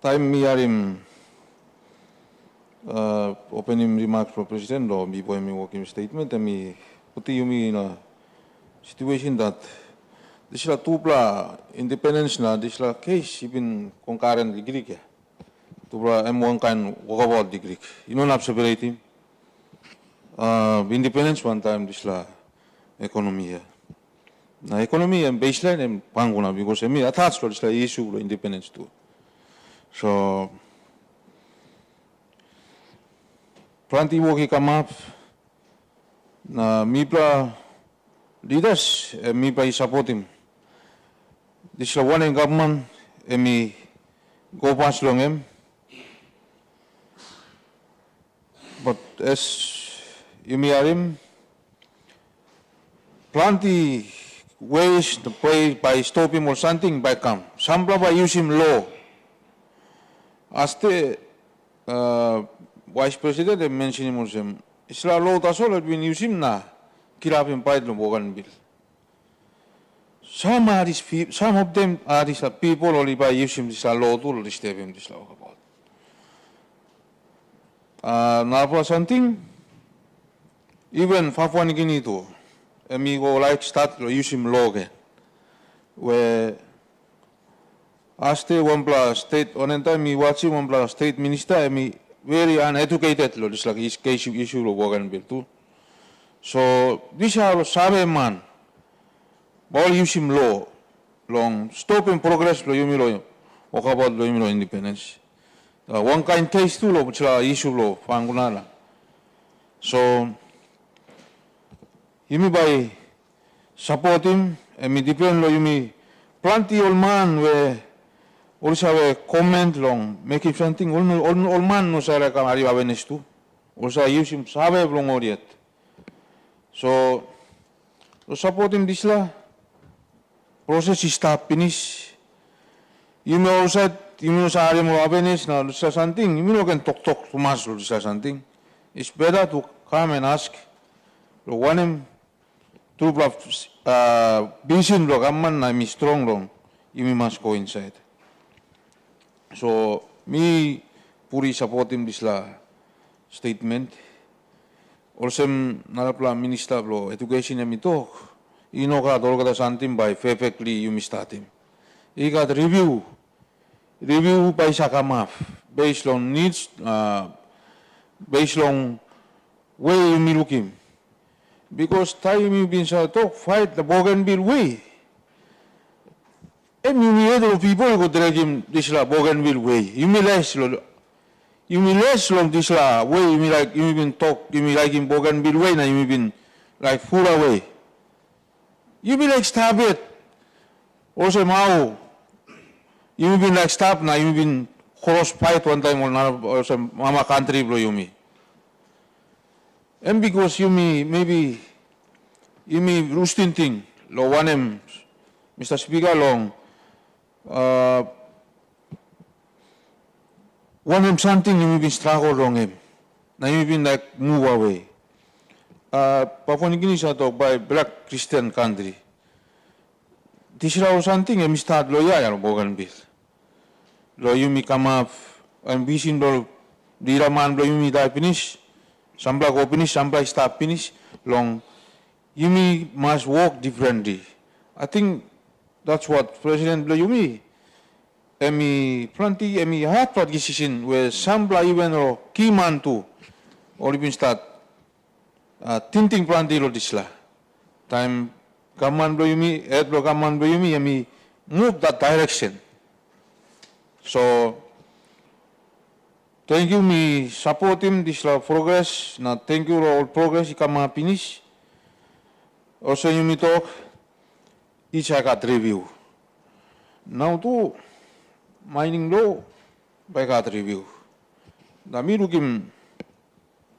Time me are him opening remarks for President or before me working statement and me put you me in a situation that this is a two-pla independence na this is case even concurrent degree ke two-pla M1 kind walkabout degree. You don't have separate him. Independence one time this is economy here. Na economy and baseline and panguna because me attached to this issue of independence too. So plenty work come up na me pla leaders me pa support him. This is one in government me go pass long him. But as you may are him plenty ways to pay by stopping or something by come. Some by using law. As the Vice President mentioned him, Isla law that's all been using na kirap him by the Bogan bill. Some of them are these people only by using this law to disturb him this law about. Now for something, even Papua New Guinea too. Me go like start using law again, where I stay one plus state on time me watching one plus state minister me very uneducated lo just like his case issue lo Bogan bill too. So this are sabe man, all using law long stopping progress lo yumi lo walk about lo yumi lo independence. One kind case too lo which issue lo pangunala. So you by support him and me depend on you plenty old man where also have comment long making something all man no say like Mario Avenes too also use him sabe long oriet so support him this la process is stop finish you may also you know say Mario Avenes now something you know can talk too much or something it's better to come and ask the one him two vision lo gaman na mi strong long you must go inside. So me puri support him this la statement. Also narapla minister lo education mi to ino ka dolga da something by perfectly you start him. He got review by sakamaf based on needs based on where you me looking. Because time you been so talk fight the Bougainville way. And you people go drag him this la Bougainville way. You may less long this la way you may like you been talk you may like in Bougainville way now you been like full away. You be like stop it. Also mau you been like stop now you been cross fight one time or some mama country blow you me. And because you may maybe you may roosting thing lo one Mr. Speaker long one something you may be struggle wrong him now you been like move away Papua New Guinea is talk by black Christian country this is something you start lo ya Bougainville lo you may come up and vision lo diraman lo you may die finish Sambla go finish, Sambla stop finish, long. You must work differently. I think that's what President Yumi, plenty, hard decision where Sambla even or key man too, already start tinting planti lo disla. Time government blow me, head blow government blow me, and me move that direction. So thank you me support him this progress. Now thank you all progress he come finish. Also you me talk each I got review. Now to mining law by got review. Now me look him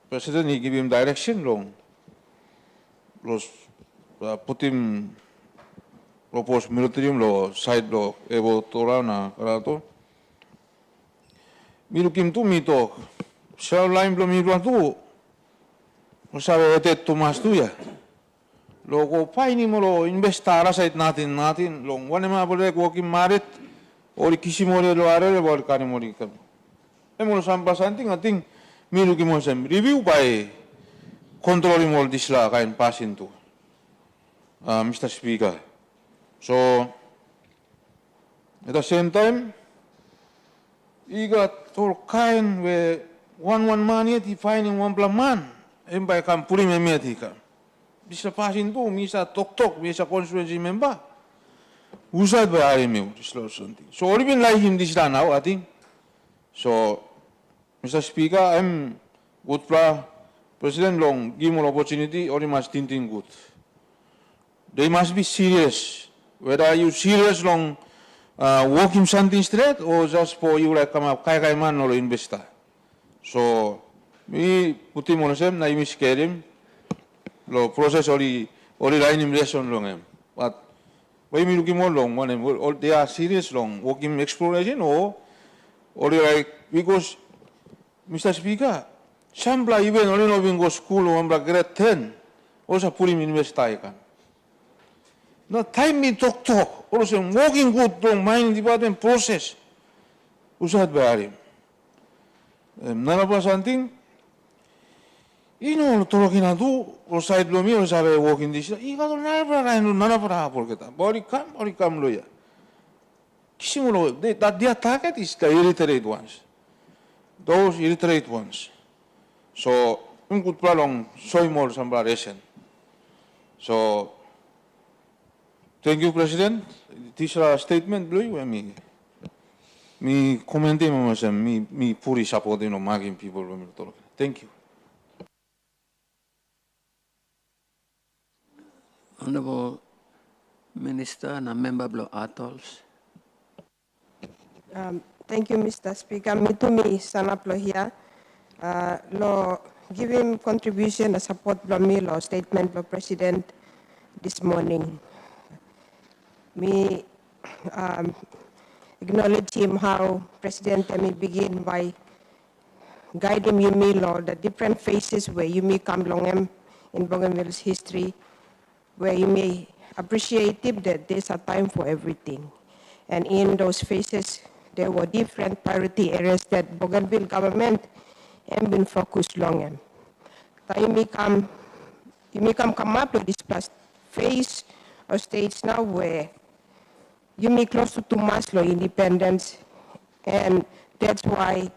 President he give him direction long. Los put him propose military law side law ebo tora na karato. Me look him to me talk. Shall line blow me to. Sabi etet tumas tu ya. Logo paini mo lo investara sa natin long wane ma boleh walking marit ori kisi mo lo are bol kani mo dikam. Mo sampai santing ating milu ki mo sem review by controlling all this la kain passing to. Mr. Speaker. So at the same time, he got all kind where one man yet he finding one plan man. And by come pulling me metika. Bisa passing to, misa tok, misa constituency member. Usad by RMU, this law something. So already been like him this now, I think. So, Mr. Speaker, I'm good President Long, give more opportunity, or you must think good. They must be serious. Whether you serious long walking something straight or just for you like come up kai man or investor. So me put him on him, na imis him. Lo process ori line him lesson long him. But why me looking more long one all they are serious long walking exploration or like because Mr. Speaker, some even only no go school or grade 10 also put him investor. No time me talk. Also walking good long mining department process. Usad ba none of us something. You know, talking na do or side lo mi or sabe walking this. Iga do none of us porque ta. Body come lo ya. Kisimulo that their target is the illiterate ones. Those illiterate ones. So un good long soy more sambla recent. So thank you, President. This statement, blue, me commenting on me fully supporting of making people. Thank you. Honorable Minister and member blow Atols. Thank you, Mr. Speaker. Me to me, Sanaplo here. Lo give him contribution and support blow me lo statement blow President this morning. Me acknowledge him how President me begin by guiding you me law the different phases where you may come along in Bougainville's history, where you may appreciate it that there's a time for everything. And in those phases, there were different priority areas that Bougainville government have been focused on. You may come up with this plus phase or stage now where you may close to 2 months law independence, and that's why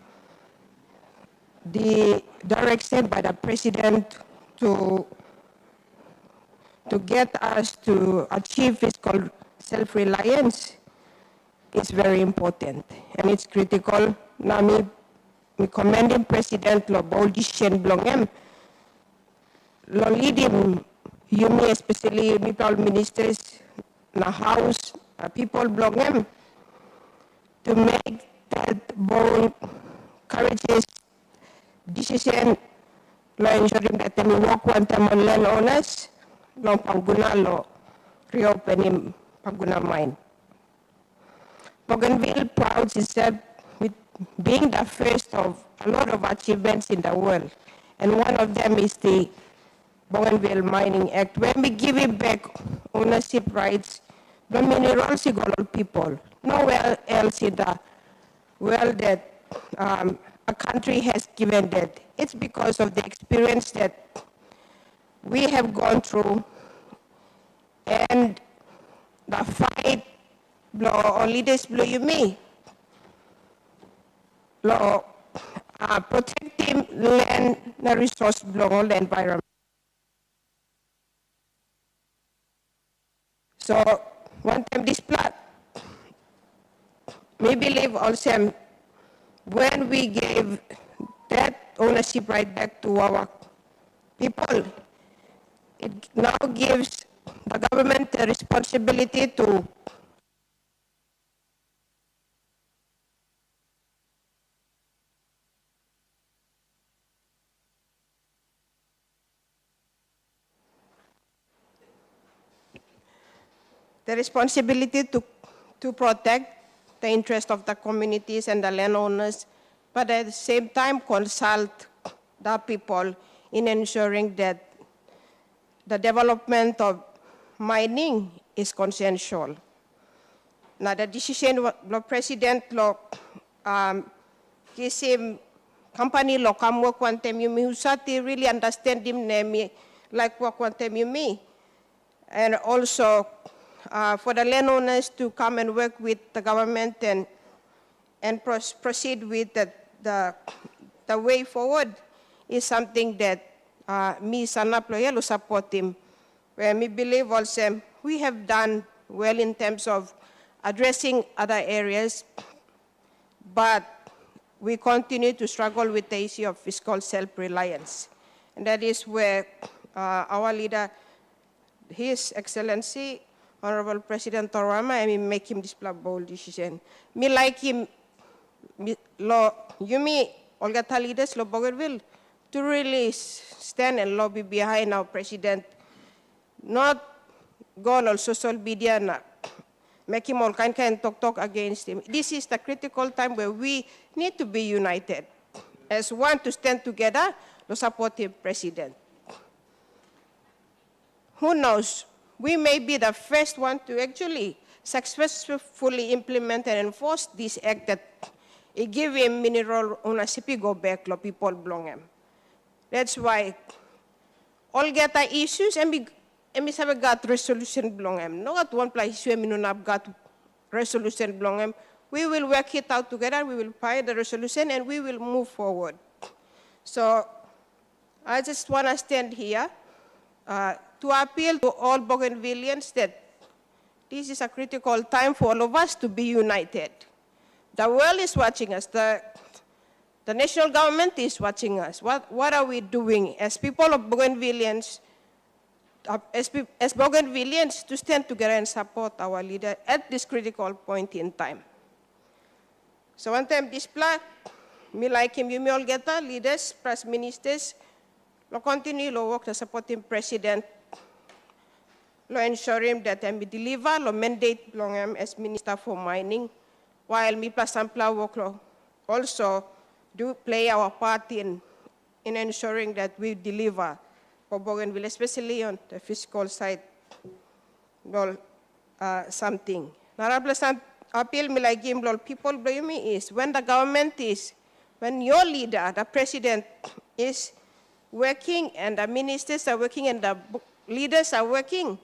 the direction by the president to get us to achieve fiscal self-reliance is very important, and it's critical. Now, me commending President lo bold decision belong lo leading you me especially me ministers na house people belong to make that bold courageous decision lo ensuring that we work one time on landowners long pangguna lo reopening pangguna mine. Bougainville prouds itself with being the first of a lot of achievements in the world, and one of them is the Bougainville Mining Act. When we give it back ownership rights, the minerals go all people. Nowhere else in the world that a country has given that. It's because of the experience that we have gone through and the fight or leaders blow you me. Protecting him land na resource belong the environment. So one time this plot, we believe also when we gave that ownership right back to our people, it now gives the government the responsibility to protect the interest of the communities and the landowners, but at the same time consult the people in ensuring that the development of mining is consensual. Now the decision the president lo kisim company lo kamwa kwantem yumi usati really understand him name like what kwantem yumi, and also for the landowners to come and work with the government and proceed with the way forward is something that me Sanap Loyal support him. Where me believe also we have done well in terms of addressing other areas, but we continue to struggle with the issue of fiscal self-reliance. And that is where our leader, His Excellency, Honorable President Torama, I mean, make him this bold decision. Me like him, Yumi, Olgata leaders, lo Bougainville, to really stand and lobby behind our president, not go on social media and make him all kind talk against him. This is the critical time where we need to be united as one to stand together to support the president. Who knows? We may be the first one to actually successfully implement and enforce this act that it give him mineral ownership go back lo people belong him. That's why all get the issues and we have got resolution belong him. No at one place we have got resolution belong him. We will work it out together, we will find the resolution and we will move forward. So I just want to stand here to appeal to all Bougainvilleans that this is a critical time for all of us to be united. The world is watching us. The national government is watching us. What are we doing as people of Bougainvilleans, as Bougainvilleans to stand together and support our leader at this critical point in time? So one time this plaque, me like him, you may all get leaders, press ministers, lo continue lo work to supporting president, lo ensure him that I deliver lo mandate long him as minister for mining, while me plus Sampla work lo also do play our part in ensuring that we deliver for Bougainville, especially on the fiscal side, well, something. Narabla appeal me like him, people blame me is when the government is, when your leader, the president, is working and the ministers are working and the leaders are working,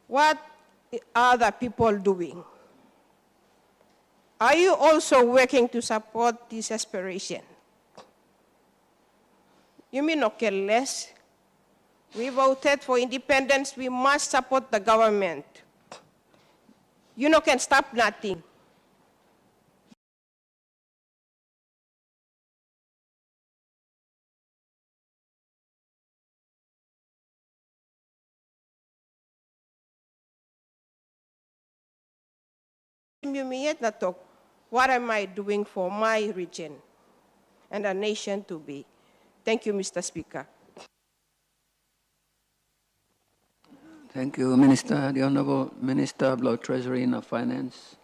what are the people doing? Are you also working to support this aspiration? You mean not care less? We voted for independence, we must support the government. You know can stop nothing. What am I doing for my region and the nation to be? Thank you, Mr. Speaker. Thank you, Minister. The Honorable Minister of Treasury and Finance.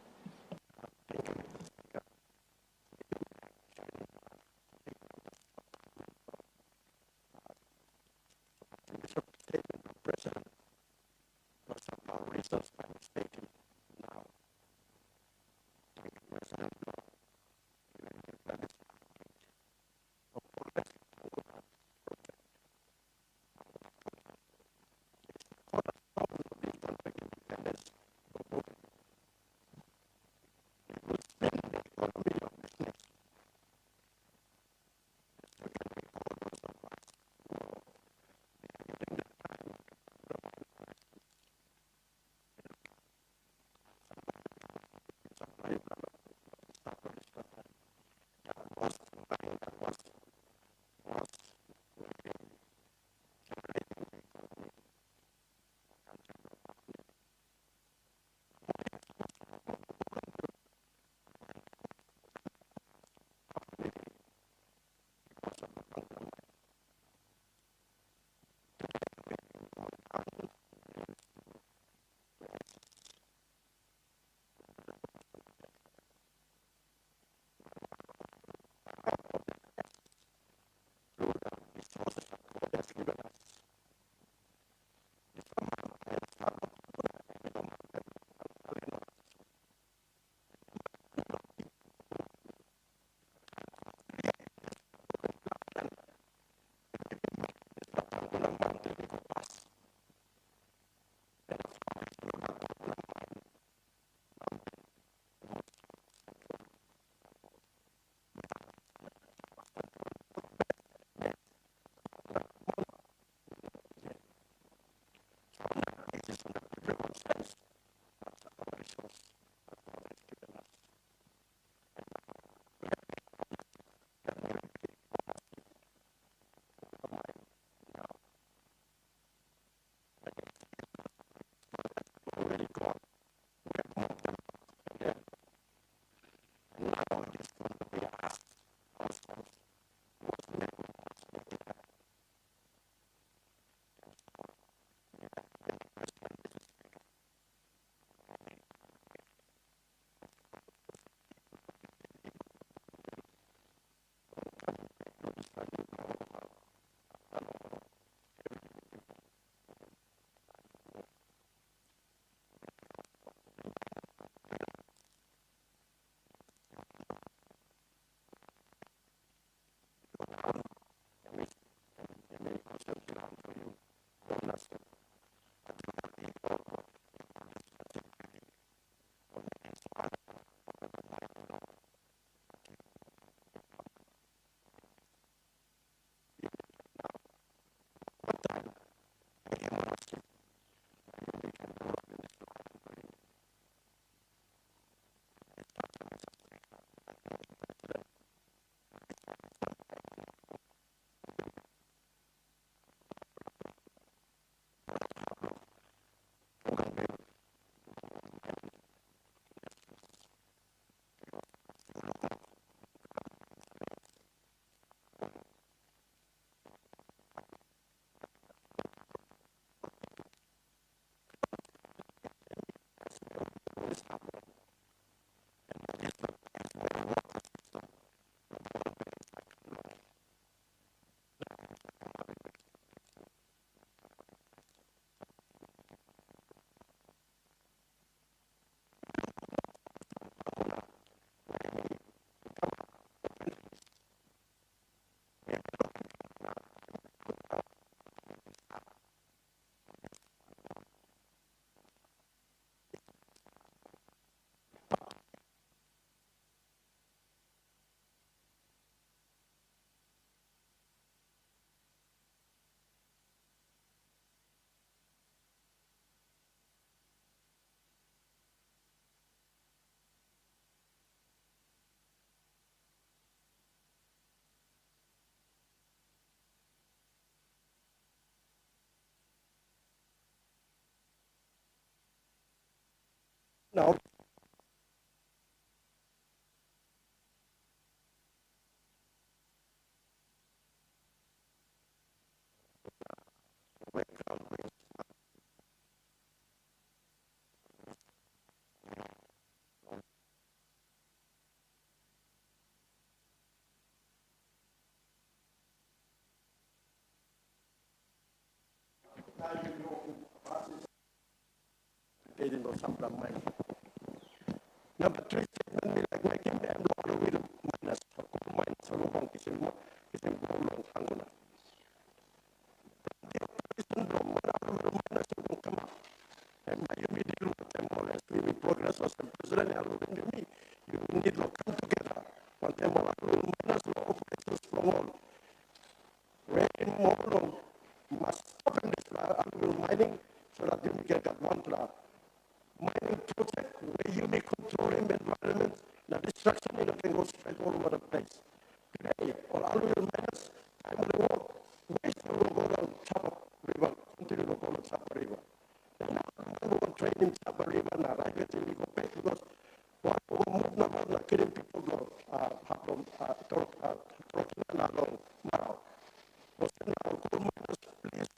Now, number 3 statement, me like making them will minus minus so long kisim long anguna. Minus long come up. And you need to look at them more or less. We progress as the president you need to come together. One time minus law of access from all. Where in more long must stop in this alluvial mining so that you can get one plan. Mining project where you may control environment, the destruction in the thing goes spread all over the place. Today, all alluvial miners, time of the war, waste will go down Chapa River, continue to go to Chapa River. Then we will train in Chapa River and arrive at the legal pay because what will move number killing people go along now. Was now coal miners place.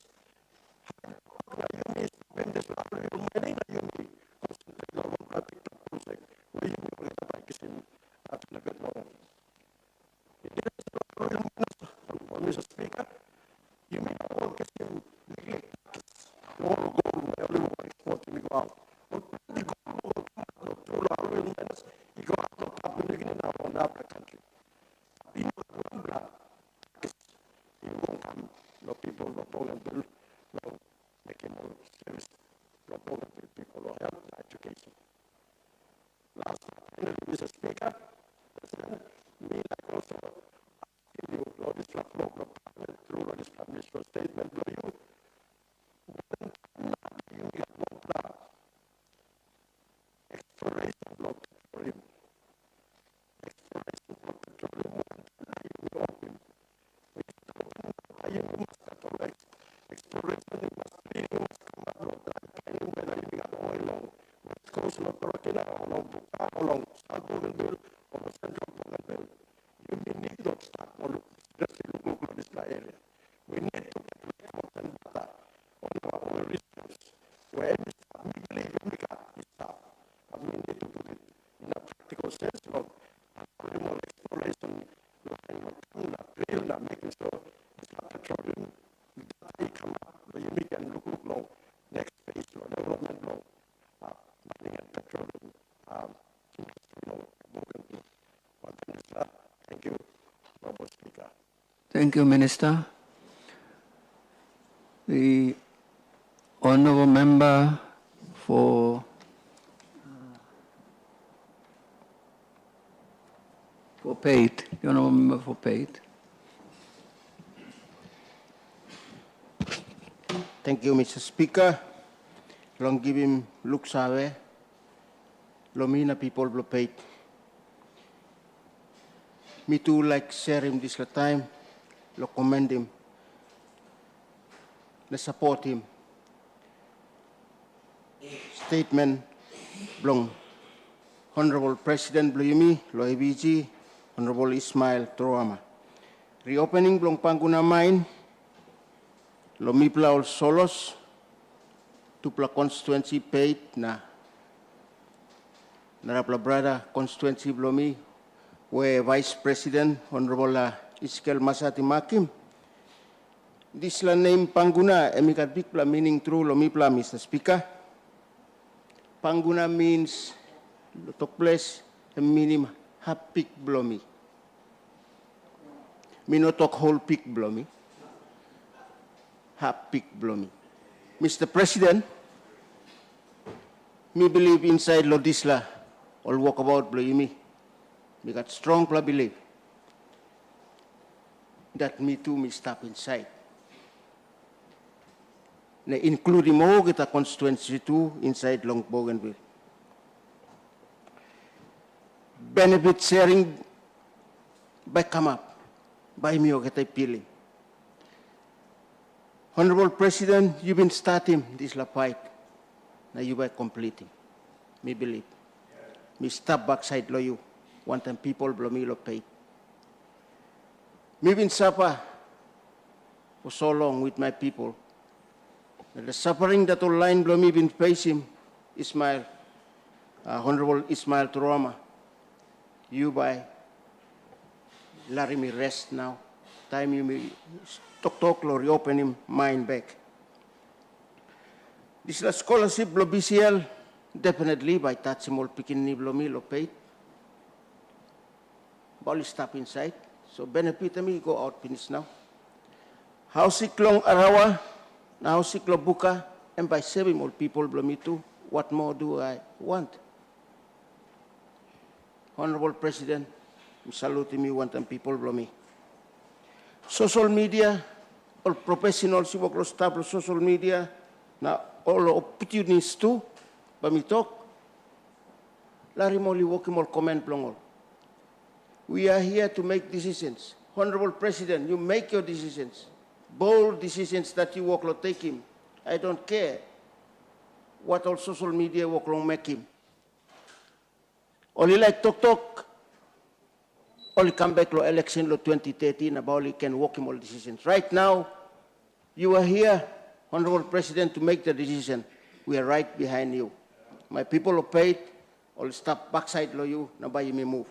When this alluvial mining, you may concentrate on one particular project where you will get a bike in at the good long. Mr. Speaker, you may not want to get neglect. You want to go where you want exporting to go out. But when you go to alluvial miners, you go out of top and you get out on the other country. You won't come, no people, no problem, no making more service, no problem with people, no health, no education. Last finally, Mr. Speaker, President, me like also asking you, Lord, this local parliament through Lord, this ministerial statement, Lord, you get one plan. Exploration of petroleum. Exploration of petroleum. You open. You must capitalize. Exploration, you must really must come out of that time whether you got oil on West Coast, North Carolina, along South Bougainville, or the Central Bougainville. You may need to start all just to look at this area. We need to get records and data on our oil resources. Where we start, we believe we got this stuff. But we need to put it in a practical sense of more exploration, not making sure it's not petroleum. They come up, but you can look long, next phase of development long, mining and petroleum, thank you, Robert Speaker. Thank you, Minister. The honourable member for Pate, the honourable member for Pate. Thank you, Mr. Speaker. Long give him look sawe. Lomina people blow Me too like share him this time. Lo commend him. Let's support him. Statement blong. Honorable President Bluyumi, Lo ABG, Honorable Ismail Troama. Reopening blong Panguna mine. Lo mipla ol solos. Tupla constituency paid na. Narapla brother constituency blomi. Where Vice President Honorable Iskel Masati Makim. This la name Panguna emikat bikpla meaning true lo mipla, Mr. Speaker. Panguna means to place a minimum half peak blomi. Me no talk whole peak blomi. Half peak blomi. Mr. President, me believe inside Lodisla all walkabout blomi. Me got strong belief that me too me stop inside. Including mo kita constituency too inside Long Bougainville. Benefit sharing by come up by me o kita pili. Honorable President, you've been starting this fight. Now you by completing. me believe. Me stop backside lo you. One time people blow me lo paid. Me been suffer for so long with my people. And the suffering that online blow me been facing, Ismail, Honorable Ismail Turama, you by Larry me rest now. Time you me talk reopen him mind back. This la scholarship lo BCL definitely by touching picking ni blow me lo paid. Bali stop inside. So benefit me go out finish now. House long arawa, now siklo buka, and by 7 more people blow me too. What more do I want? Honorable President, salute me one time people blow me. Social media, all professionals who work on staff of social media, now all opportunities too, but me talk. Larry Molly working more comment blong. We are here to make decisions. Honorable President, you make your decisions. Bold decisions that you work on taking. I don't care what all social media work on make him. Only like talk. Only come back to election 2013 about only can work him all decisions. Right now, you are here, Honorable President, to make the decision. We are right behind you. My people are paid. All stop backside lo you. Nobody may move.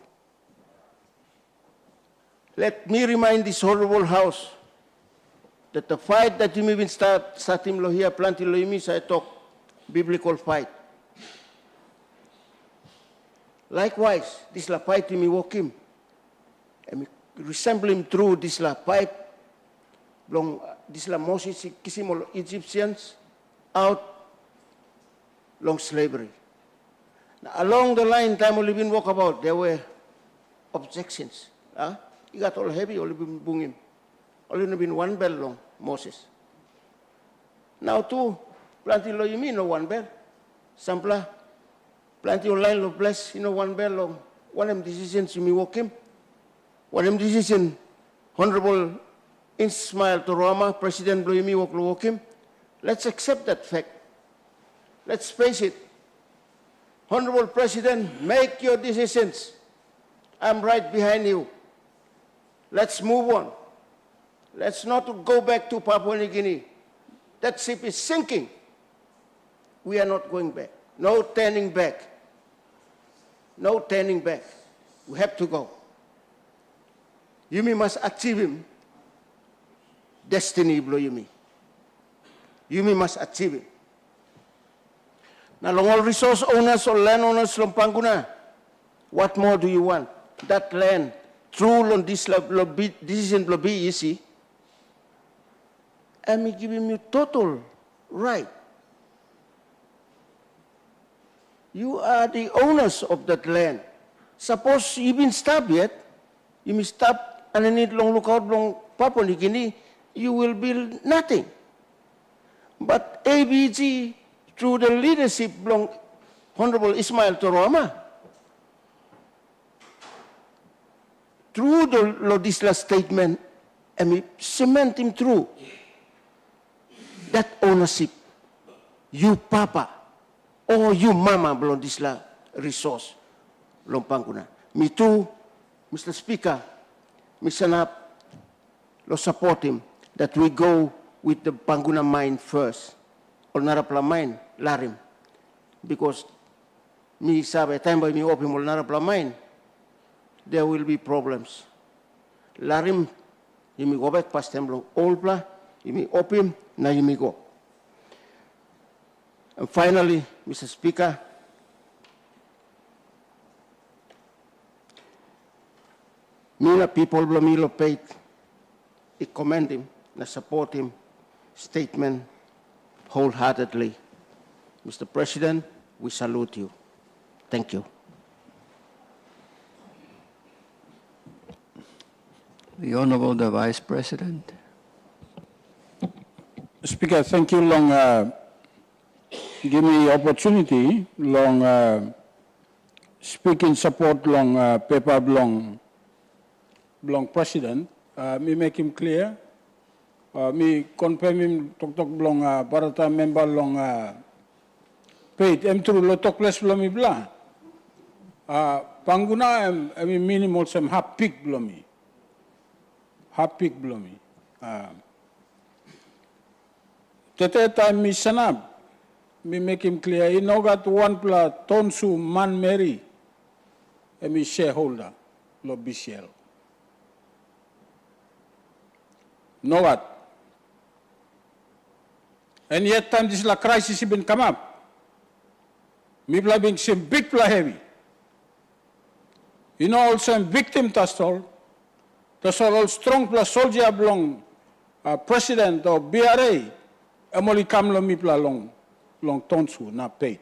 Let me remind this honorable house that the fight that you may been starting lo here, planting lo you I talk biblical fight. Likewise, this la fight you may walk him. And resemble him through this la fight. Long this la Moses kisimol Egyptians out long slavery. Now, along the line, time only been walk about, there were objections. He got all heavy, only been bungim. Only been 1 bell long, Moses. Now too, plenty lo you mean no 1 bell. Sampla, plenty online lo bless, 1 bell long. One of them decisions you may walk him. One of them decision, Honorable Ismail Turama, President blow you me walk him. Let's accept that fact. Let's face it. Honorable President, make your decisions. I'm right behind you. Let's move on. Let's not go back to Papua New Guinea. That ship is sinking. We are not going back. No turning back. No turning back. We have to go. Yumi must achieve him. Destiny blow Yumi. Yumi must achieve it. Now, long all resource owners or land owners from Panguna, what more do you want? That land, through on this decision will be easy. And me giving you total right. You are the owners of that land. Suppose you been stopped yet, you may stop and need long lookout long Papua New Guinea, you will build nothing. But ABG, through the leadership of Honorable Ismail Turama, through this last statement, and we cement him through that ownership, you papa, or you mama belong this la resource, Lompanguna. Me too, Mr. Speaker, Mr. Nap, lo support him that we go with the Panguna mine first, or Narapla mine, Larim, because me sabe time by me open or Narapla mine, there will be problems. Larim, you may go back past them long old pla, you may open, now you may go. And finally, Mr. Speaker, Mina people Blamilo paid, I commend him, I support him, statement wholeheartedly. Mr. President, we salute you. Thank you. The Honorable the Vice President. Speaker, thank you long give me opportunity long speaking support long paper long President. Me make him clear. Me confirm him talk long Barata member long paid through lo tokles blomi bla. Panguna minimal some half peak blomi. Half peak blomi. Tete time mi sanab, mi make him clear, he no got one pla tonsu man Mary, mi shareholder, lo BCL. No what? And yet time this la crisis even come up. Mi pla being some big pla heavy. You know also victim tasol all strong plus soldier belong president of BRA. Emoli kam lo mi pla long tonsu na paid.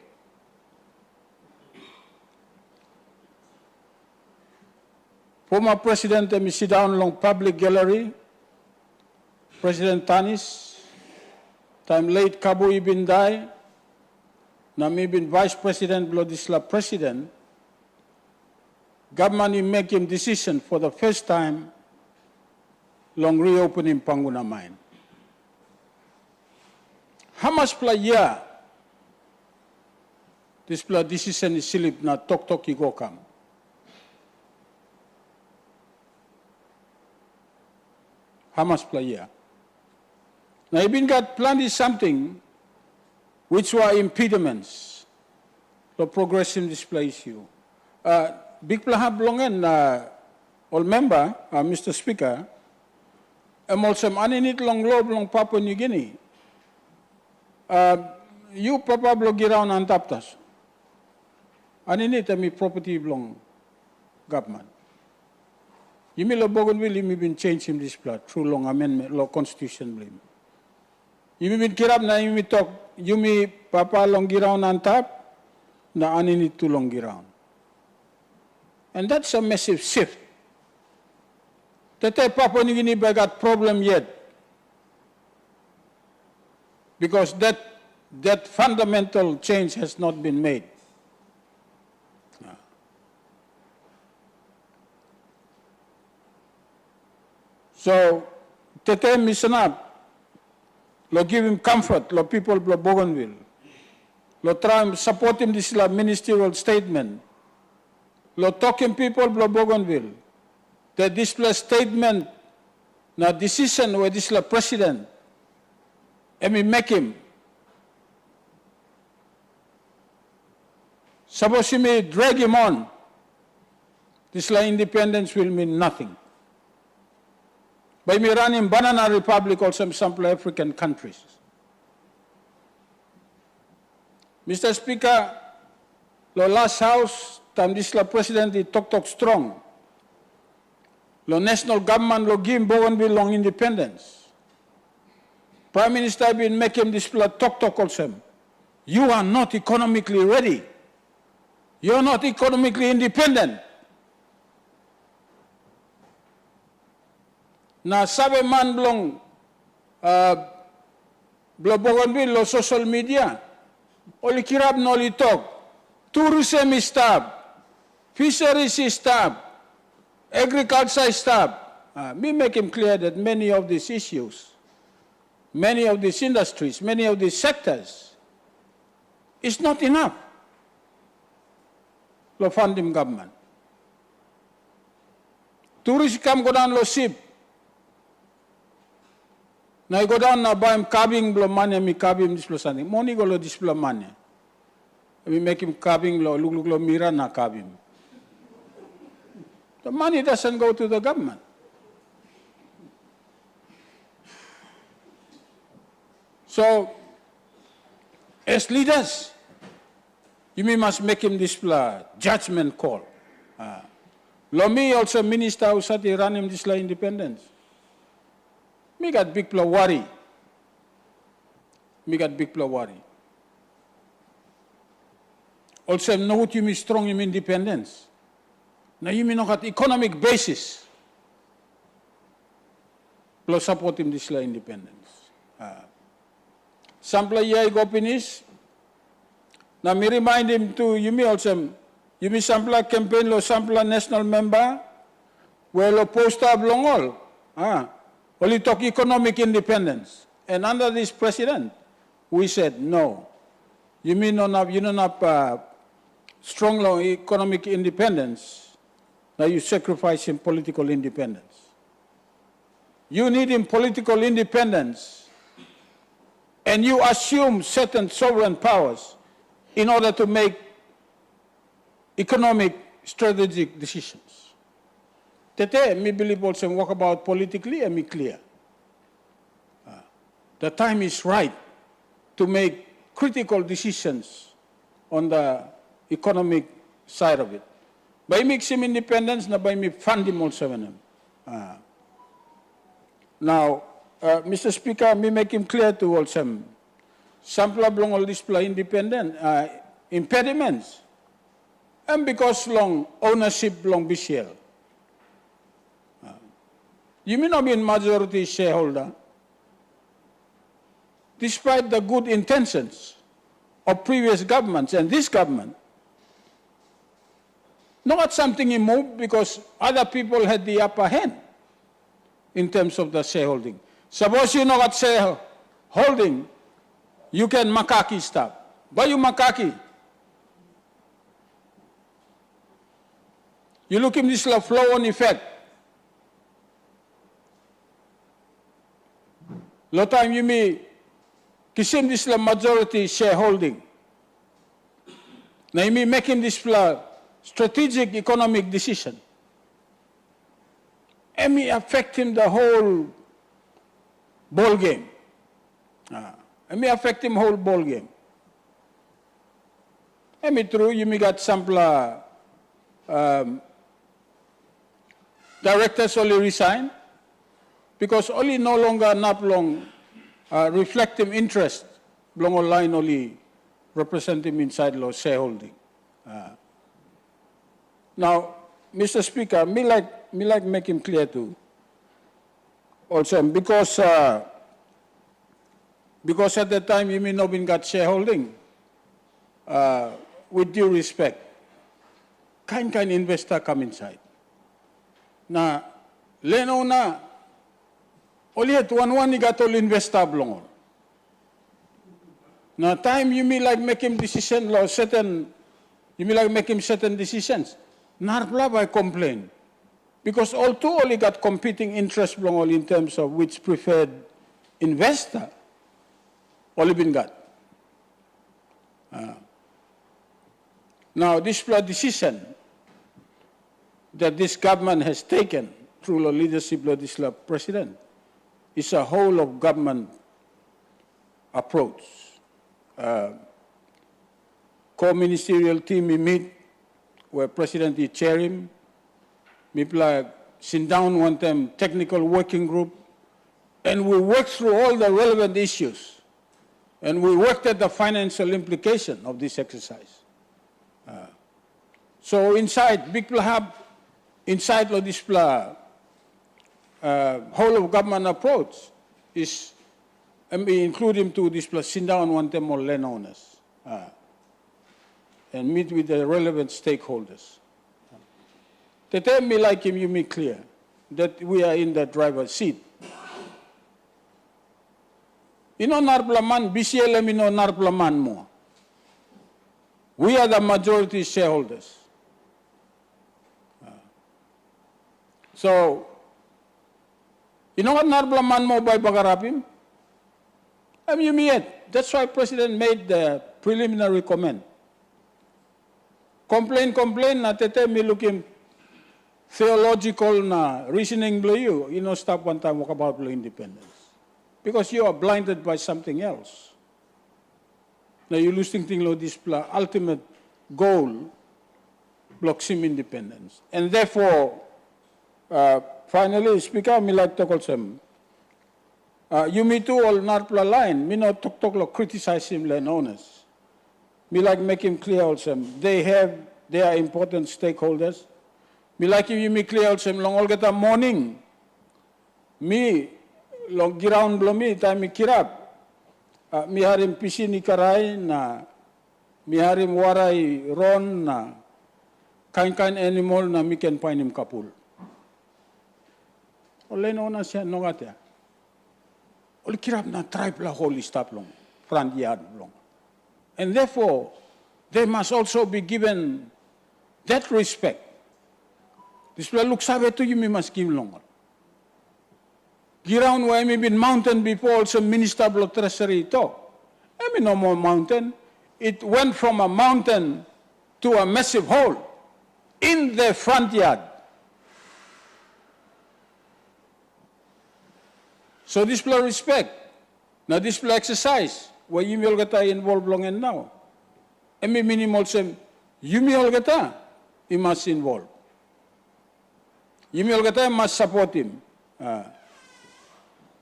Former president mi sit down long public gallery. President Tanis, time late Kabu ibn die. Na mi bin vice president Blodisla president. Government make him decision for the first time long reopening Panguna mine. How much per year this decision is silip na tok go come? How much per year? Now even got plenty something which were impediments to progressing this issue. Big plahab longen all member, Mr. Speaker, also aninit long lob long Papua New Guinea. You probably get around and taptas. Aninit mi property belong government. You may lo Bougainville, you may been changing this plot through long amendment, law constitution blame. You may been kirab na you may talk, you may papa long giraun and tap, na aninit to long giraun. And that's a massive shift. Tete Papua New Guinea got problem yet. Because that fundamental change has not been made. So, Tete Misanab, lo give him comfort, lo people of Bougainville. Lo try and support him this ministerial statement. Lo talking people of Bougainville. That this statement, na decision where this president, and we make him. Suppose you may drag him on, this independence will mean nothing. By me running Banana Republic or some African countries. Mr. Speaker, the last house, time this president he talk strong. The national government lo give Bougainville long independence. Prime Minister been making this talk also. You are not economically ready. You are not economically independent. Na sabe man blong Bougainville lo social media. Oli kirab no li talk. Tourism is stop. Fisheries is stop. Agriculture is stop. Me make him clear that many of these issues, many of these industries, many of these sectors, is not enough to fund him government. Tourists come go down lo ship. Now go down na buy him cabin blow money, me cabin display something. Money go lo display money. We make him cabin lo look lo mira na cabin. The money doesn't go to the government. So, as leaders, you must make him display judgment call. Lomi also minister who said he ran him display independence. Me got big worry. Me got big worry. Also, know what you mean strong in independence. Now you mean not at economic basis. Plus support him this independence. Sample year go finish. Now me remind him to you me also you me sample campaign lo sample national member where lo poster belong all. Only talk economic independence. And under this president, we said no. You mean you don't have strong law economic independence, now you sacrifice in political independence. You need in political independence, and you assume certain sovereign powers in order to make economic strategic decisions. Tete, me believe also walk about politically and me clear. The time is right to make critical decisions on the economic side of it. By make him independence, na by me fund him also. Now, Mr. Speaker, me make him clear to all some blong all this independent impediments, and because long ownership long BCL. You may not be in majority shareholder, despite the good intentions of previous governments and this government. Not something you move because other people had the upper hand in terms of the shareholding. Suppose you know what shareholding, you can makaki stuff. Why you makaki? You look in this flow-on effect. Lot time you may kisim this majority shareholding. Now you may making this strategic economic decision. And may affect him the whole ball game. And may affect him whole ball game. And me true, you may got some directors only resign because only no longer not long reflect him interest, long online only represent him inside law shareholding. Now, Mr. Speaker, me like make him clear too. Also, because at that time you may not been got shareholding, with due respect, kind investor come inside. Na leno na only at one you got all investor belong. Na time you may like make him decision law certain, you may like make him certain decisions. Narpla by complain. Because all two only got competing interests belong all in terms of which preferred investor only been got. Now this decision that this government has taken through the leadership of this president is a whole of government approach. Co-ministerial team we meet where President is chair him. We sit down one time technical working group and we work through all the relevant issues and we worked at the financial implication of this exercise. So inside, big have inside of this whole of government approach is, and we include him to this sit down one time or land owners and meet with the relevant stakeholders. They tell me like him, you make clear that we are in the driver's seat. You know narplaman, BCLM, you know narplaman mo. We are the majority shareholders. So, you know what narplaman mo by bagarapim? I mean, that's why President made the preliminary comment. Complain, na tete me looking theological na reasoning below you know, stop one time walk about below independence. Because you are blinded by something else. Now you're losing thing like this ultimate goal blocks him independence. And therefore, finally, Speaker, me like to call some. You me too all narpla line, me not talk criticize him land owners. Me like make him clear also. They are important stakeholders. Me like you me clear also long all get a morning. Me long ground below me time me kirap. Mi harim pisi ni karay na mi harim waray ron na kain animal na mi can find him kapul. Olay no na siya no gata. Ol kirap na tribe la holy stop long front yard long. And therefore, they must also be given that respect. This will look sabe to you, me must give longer. Giraun wa emi bin mountain before also minister blo treasury to. Emi no more mountain. It went from a mountain to a massive hole in the front yard. So this will respect. Now this will exercise. Where you will get involved long and now. Emi minimal sem you will get he must involve. You will get must support him.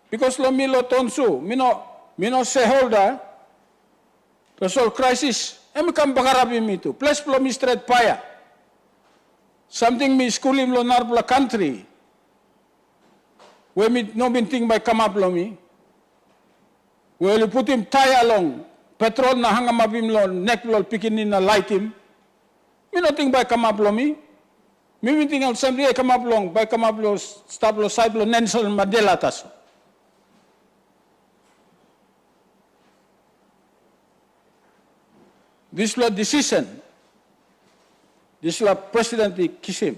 Because lo milo tonsu, mino shareholder, the sole crisis, emi kam bagarabim itu. Plus plo mi straight paya. Something mi schoolim lo narbla country. Where me no been think by come up lo mi. Where you put him tie along, petrol na hanga mabim lo neck lo pikin na light him. Me no think by come up lo mi. Me think al somebody come up long by come up lo stop lo side lo Nelson Mandela taso. This was decision. This was President Kisim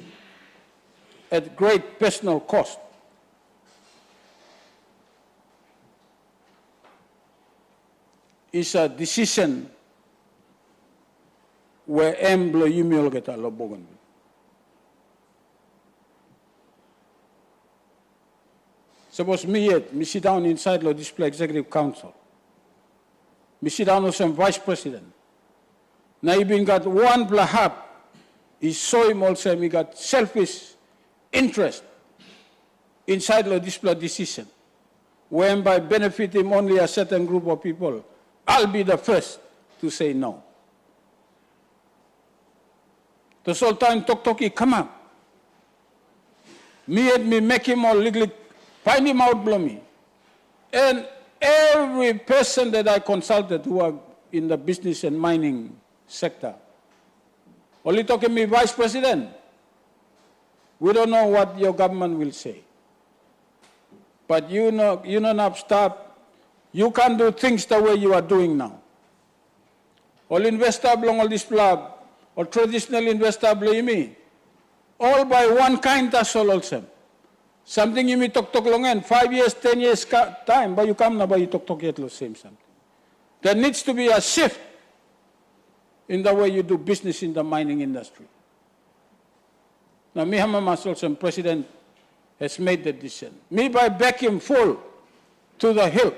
at great personal cost. It's a decision where emblo yumil geta lo bogon. Suppose me sit down inside the display executive council. Me sit down with some vice president. Now even got one blahab. He saw him also, he got selfish interest inside the display decision. Whereby benefit him only a certain group of people. I'll be the first to say no. The whole time talk, come up. Me make him all legally, find him out, blow me. And every person that I consulted who are in the business and mining sector, only talking me vice president. We don't know what your government will say. But you know not stop. You can't do things the way you are doing now. All investor belong all this club, or traditional investor blame me. All by one kind that's all also. Something you me talk long and 5 years, 10 years time, but you come now, but you talk yet the same something. There needs to be a shift in the way you do business in the mining industry. Now, me Hamamas also, President has made the decision. Me by back him full to the hill.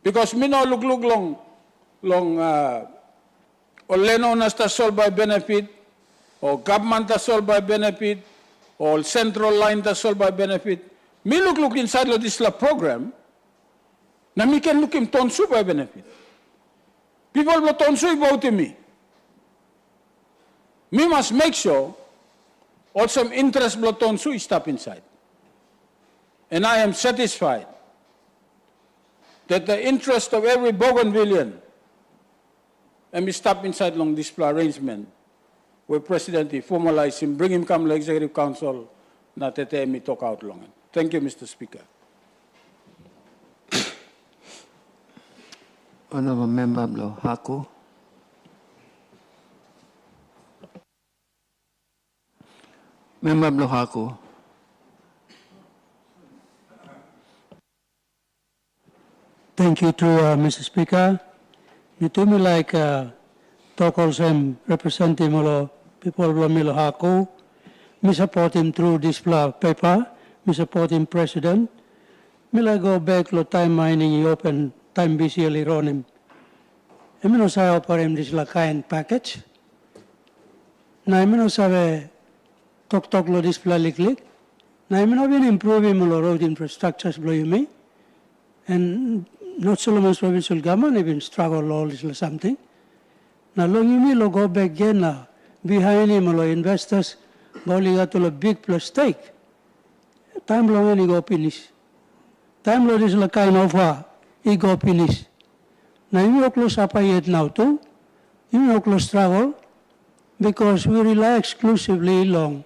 Because me no look long, or leno nas ta sol by benefit, or government ta sol by benefit, or central line ta sol by benefit. Me look inside of this program, na me can look him tonsu by benefit. People will tonsu about me. Me must make sure all some interest will tonsu stop inside. And I am satisfied that the interest of every Bougainvillean, and we stop inside long display arrangement, where President formalize him, bring him come to the Executive Council, na tete me talk out long. Thank you, Mr. Speaker. Honorable Member Blo Haku. Member Blo Haku. Thank you to Mr. Speaker. Me too me like talk also representative of people of Milo Haku. Me support him through this paper. Me support him president. Me like go back to time mining he open time busy on him. I mean no say offer him this kind package. Na I mean no say talk lo this click. Na I mean no been improve him road infrastructures blow you me. And not Solomon's provincial government even struggle all this or something. Now long you will go back again now. Behind him investors only got a big plus stake. Time long he go finish. Time long is like kind of he go finish. Now you will close up yet now too. You will close struggle because we rely exclusively long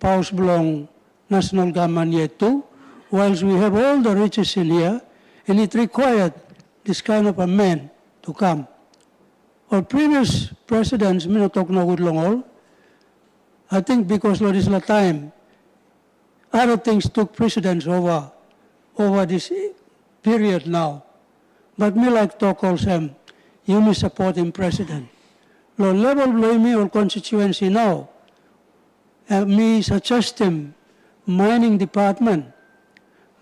power belong national government yet too, whilst we have all the riches in here. And it required this kind of a man to come. or previous presidents, me no talk no good long all. I think because lo this la time, other things took precedence over this period now. But me like talk also, you me supporting president. Lo level below me or constituency now, me suggest him mining department.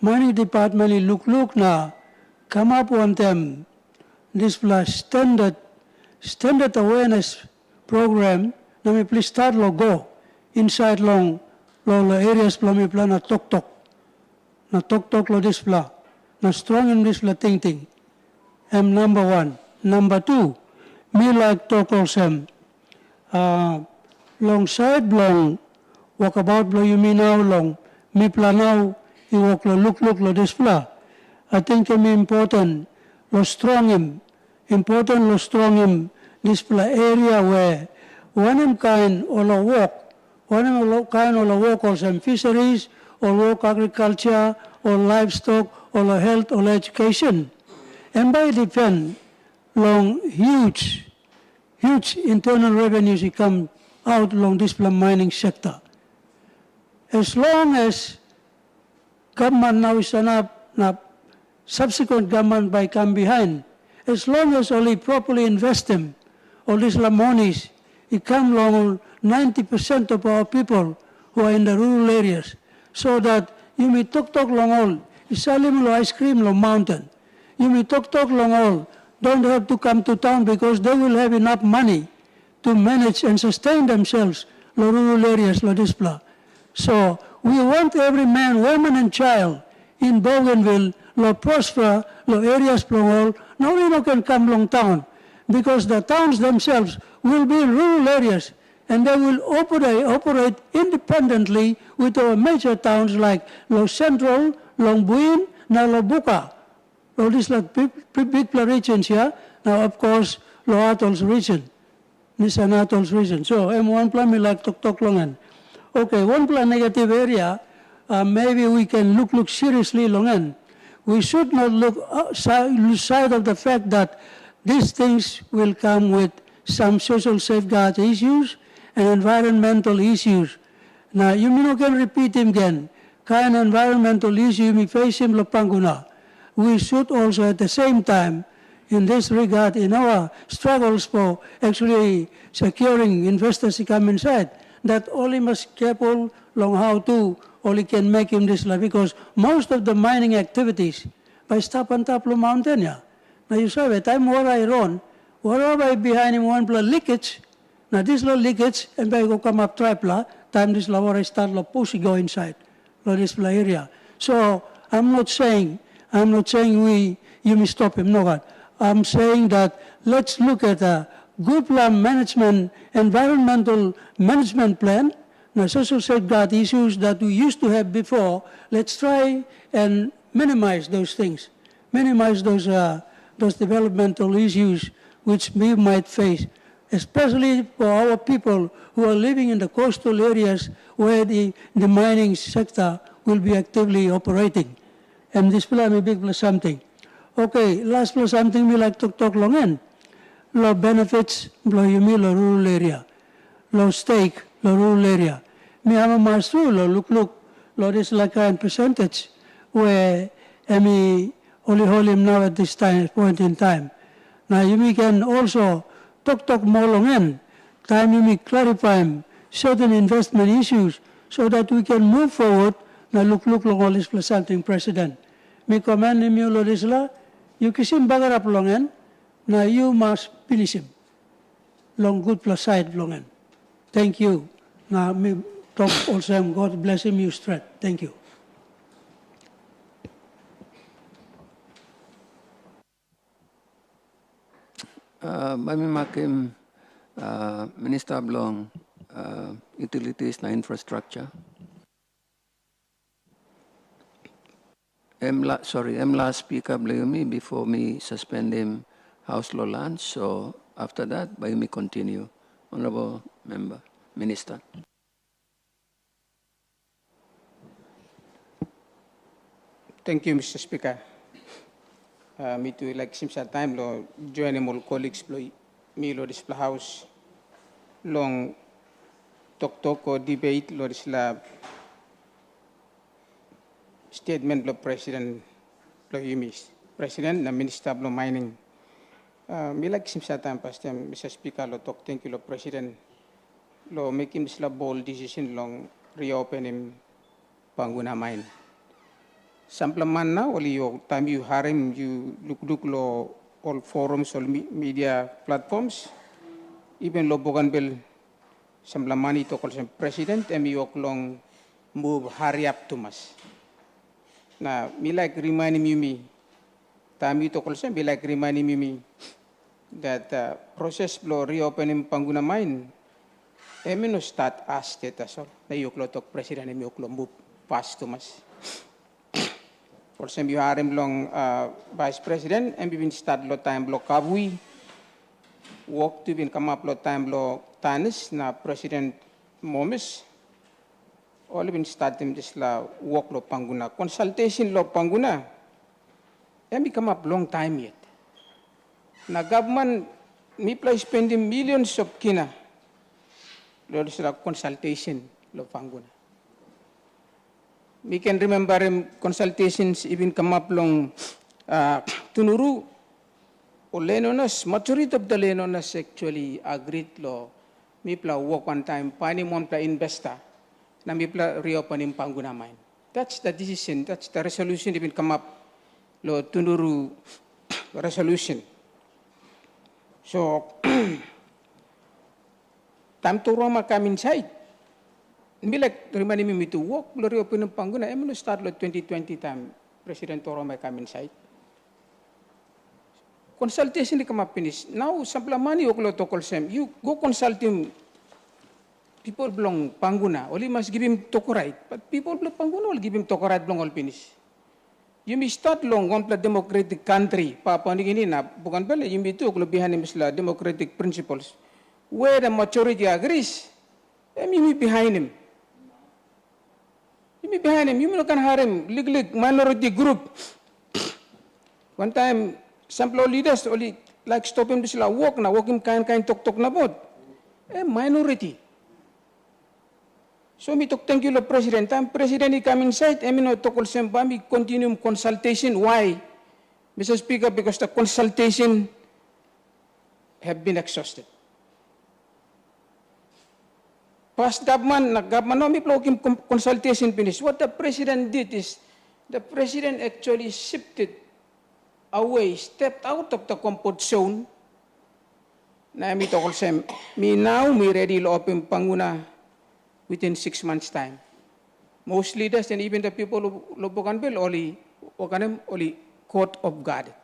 Mining department look na come up on them this plus standard awareness program na me please start lo go inside long lo areas pla me pla na tok lo this pla na strong in this pla ting number one. Number two, me like talk also long side long walk about blow you mean now long me pla now you walk lo look lo this pla. I think me important lo strong him this pla area where one kind or lo walk also fisheries or work agriculture or livestock or lo health or education. And by defend long huge internal revenues come out along this mining sector. As long as government now is na subsequent government by come behind, as long as only properly invest them, all these monies, it come along 90% of our people who are in the rural areas, so that you may talk long all, isalim lo ice cream lo mountain. You may talk long all, don't have to come to town because they will have enough money to manage and sustain themselves, lo rural areas, lo displa. So we want every man, woman and child in Bougainville, lo prosper, lo areas all, now we can come long town because the towns themselves will be rural areas and they will operate independently with our major towns like Lo Central, Longbuin, na Lo Buka. All these like big regions here. Now, of course, Lo Atol's region. Nisan Atol's region. So, one plan me like talk longan. Okay, one plan negative area, maybe we can look seriously longan. We should not lose sight of the fact that these things will come with some social safeguard issues and environmental issues. Now, you can repeat him again. Kind environmental issue you may face him lo panguna. We should also at the same time, in this regard, in our struggles for actually securing investors to come inside, that only must careful long how to only can make him this life, because most of the mining activities by stop on top of mountain. Yeah. Now you saw it, time where I run, wherever behind him one plus leakage, now this little leakage, and by go come up tripla, time this lower I start lo push go inside, this area. So I'm not saying you may stop him, no God. I'm saying that let's look at a good plan management, environmental management plan, the social safeguard issues that we used to have before. Let's try and minimize those things, minimize those developmental issues which we might face, especially for our people who are living in the coastal areas where the mining sector will be actively operating. And this will be big plus something. Okay, last plus something we like to talk long in. Low benefits, lo yumi, lo rural area. Low stake, lo rural area. Me have a master, look, lo this like a percentage where me only hold him now at this point in time. Now you can also talk more long in. Time you may clarify certain investment issues so that we can move forward. Now look long all this plus something president. Me commend him you lo this la. You kisim bagar up long in. Now you must finish him. Long good plus side long in. Thank you. Now me talk also God bless him you straight. Thank you. Bami makim Minister Blong utilities na infrastructure. Last speaker me before me suspend him House Law Lunch. So after that, by me continue. Honorable Member, Minister. Thank you, Mr. Speaker. Me too, like since that time, lo join all colleagues, Milo display house long tok or debate lo disla statement lo president lo yumis president na minister lo mining milag simsatan pastem Mr. Speaker lo tok thank you lo president lo making disla bold decision long reopen him Panguna mine sampleman na oli yo time you harim you look lo all forums all media platforms even lo Bougainville Samlamani to call president yok long move hurry up to mas. Na me like reminding me tami to call me like reminding me that process blow reopening Panguna mine no start as status all. Na yok lo to president yok lo move fast to mas. Also you are long vice president been start lo time block kabui work to bin come up lo time lo tanis na President Momes all been starting this la work lo Panguna consultation lo Panguna come up long time yet na government me play spending millions of kina lo this la consultation lo Panguna we can remember consultations even come up long tunuru or Lenonas majority of the Lenonas actually agreed lo Mipla work one time, pani monpla investor, na Mipla reopening Panguna mine. That's the decision, that's the resolution even come up, lo Tunuru resolution. So, time to Roma come inside. Like reminding me to work, lo reopening Panguna, I'm going to start lo 2020 time, President Roma come inside. Consultation di come up finish. Now, sample money oklo to call sem. You go consult him. People belong Panguna. Only must give him toko right. But people belong Panguna will give him toko right belong all finish. You may start long on the democratic country. Papa ni gini na bukan bela. You may to oklo behind him la democratic principles. Where the majority agrees, you may behind him. You may behind him. You may can harm legal minority group. One time. Sample leaders only like stop him this la walk na walk him kind talk na bod. Minority. So me talk thank you lo president. Time president he come inside. No talk all same bami continue consultation. Why? Mr. Speaker, because the consultation have been exhausted. Past government no me block him consultation finish. What the president did is the president actually shifted away, stepped out of the comfort zone. Na mi tokol sem, me now me ready to open Panguna within 6 months time. Most leaders and even the people of Bougainville only caught off guard.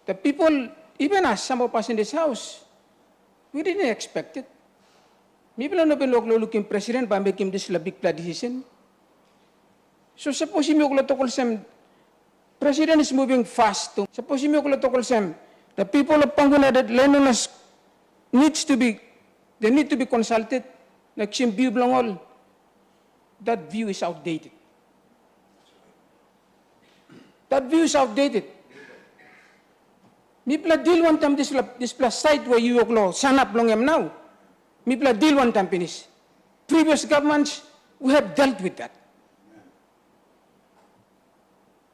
The people, even us, some of us in this house, we didn't expect it. Maybe not been looking president by making this big decision. So suppose you tokol sem. President is moving fast. Suppose you the people of Panguna that Lenonas they need to be consulted. Like view belong all. That view is outdated. That view is outdated. Mipla deal one time this plus site where you sign up long now. Mipla deal one time finish. Previous governments we have dealt with that.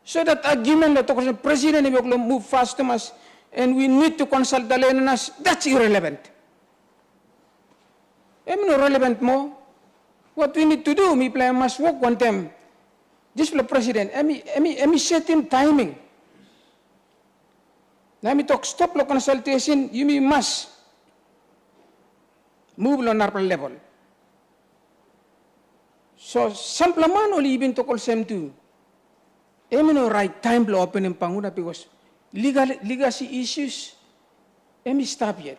So that argument that the president will move fast to us and we need to consult the Lenonas, that's irrelevant. No relevant more. What we need to do, we must work one time. This for president, I certain timing. Now me talk stop the consultation, you must move on our level. So sample man only even to call them to. No right time to open in Panguna because legacy issues stop yet.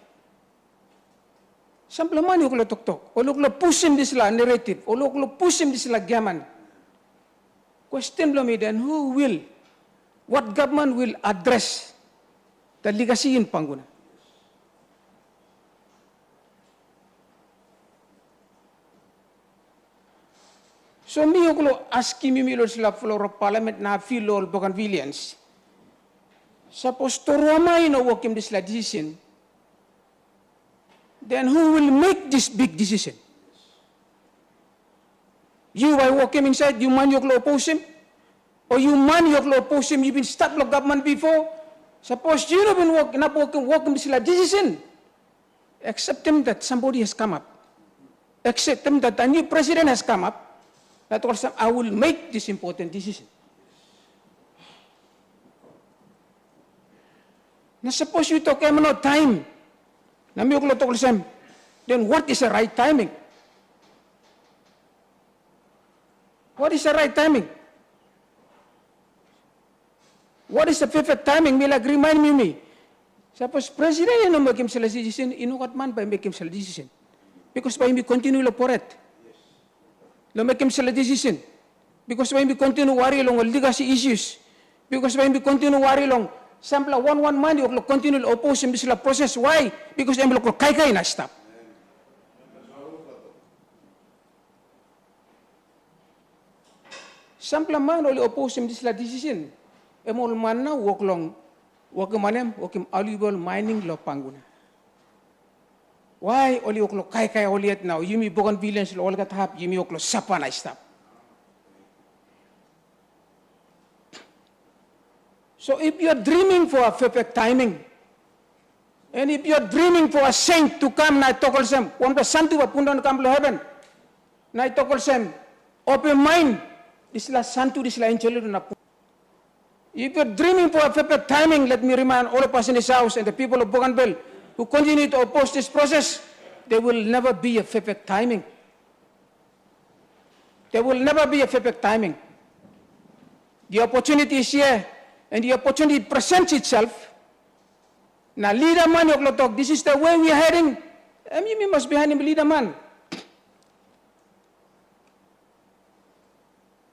Sample man you talk. Or look push him this narrative. Or look push him this gaman. Question me then what government will address the legacy in Panguna? So me asking me sila floor of parliament na feel all Bougainvillians. Suppose Toroma in working this decision, then who will make this big decision? You, by walking inside, you man your oppose him? Or you man your oppose him, you've been stuck with government before? Suppose you have been working this decision. Accept him that somebody has come up. Accept him that a new president has come up. That also I will make this important decision. Now suppose you talk about time. Then what is the right timing? What is the right timing? What is the perfect timing? Remind me. Suppose president you make him decision, you know what man by make him decision. Because by me continue to it. Lo make him decision. Because by me continue worry along legacy issues. Because by me continue worry along sample one man you continue to oppose him this process. Why? Because I'm look kai na stop. Sample man only oppose him this decision. Emol man na work long work manem work him valuable mining lo panguna. Why only work kai only at now? You me bogan villains all got hap you me work sapa na stop. So if you are dreaming for a perfect timing, and if you are dreaming for a saint to come, na tokol sem, one the santu wa pundan come to heaven, na tokol sem, open mind, this la santu, this la angel na. If you are dreaming for a perfect timing, let me remind all of us in this house and the people of Bougainville who continue to oppose this process, there will never be a perfect timing. There will never be a perfect timing. The opportunity is here. And the opportunity presents itself. Now, leader man, this is the way we are heading. You must be handing leader man.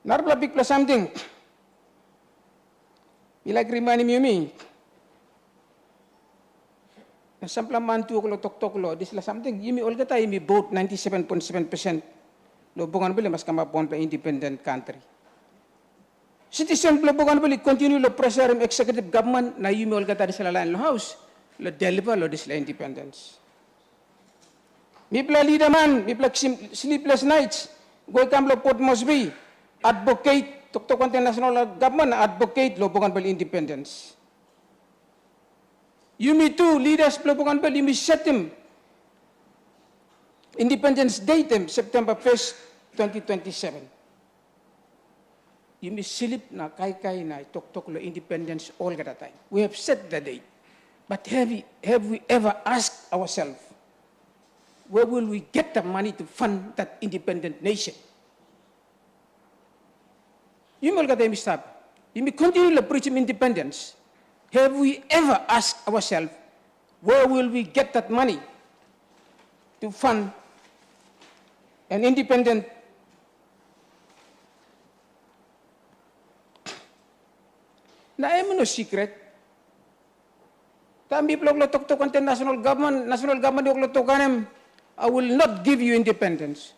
Narbla big plus something. You like reminding me. Sample man to talk lo. This is something. You me all the time. You vote 97.7%. Lo Bougainville must come up on the independent country. Citizen Bougainville continue to pressure executive government na yumi olga tadi sila lain lo house lo deliver lo dis la independence. Mipla leader man, mipla sleepless nights, go kam lo Port Moresby, advocate tok international government advocate lo Bougainville independence. Yumi too leaders lo Bougainville yumi set him independence date September 1st, 2027. You may sleep na kai na tok lo independence all the time. We have set the date. But have we ever asked ourselves, where will we get the money to fund that independent nation? You may stop. You may continue to preach independence. Have we ever asked ourselves, where will we get that money to fund an independent na no secret. Tambi plog lo tok national government lo tokanem, I will not give you independence.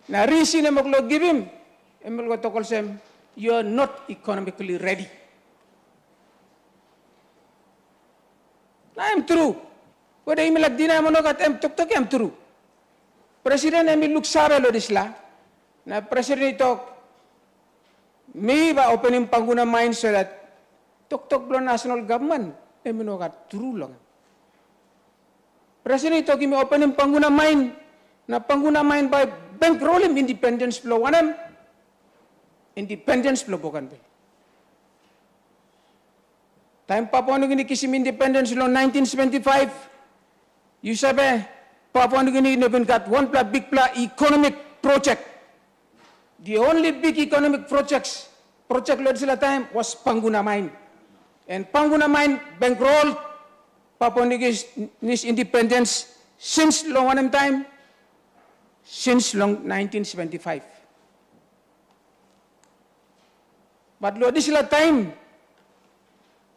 Na reason mo lo give him, emol go tokol sem, you are not economically ready. Na I'm true. Whether imilag dina mo no kat tok I'm true. President emil look sara lo disla. Na president tok may ba opening panguna mind so that tok blo national government eminoga true lang. President ito kimi open ng panguna mind by bankrolling independence blo wanam independence blo Bougainville. Time Papua New Guinea kisim independence blo 1975. You sabi Papua New Guinea never got one big economic project. The only big economic project lo sila time was Panguna mine. And Panguna mine bankrolled Papua New Guinea's independence since long time, since long 1975. But lo this time,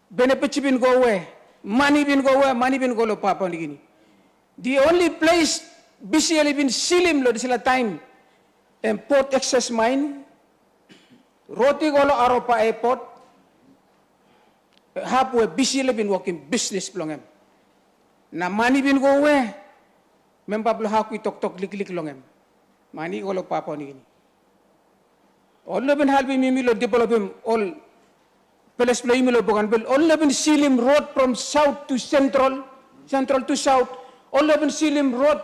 benefits been go away, money been go away, money been go to Papua New Guinea. The only place BCL been silim lo this time, and port access mine, Roti Golo Aropa Airport, halfway busy been working business blongem. Na money bin go away. Member blo haku tok lik longem. Money all papa ni. All been helping me lo develop him all place play me lo bogan all been seal him road from south to central to south. All been seal him road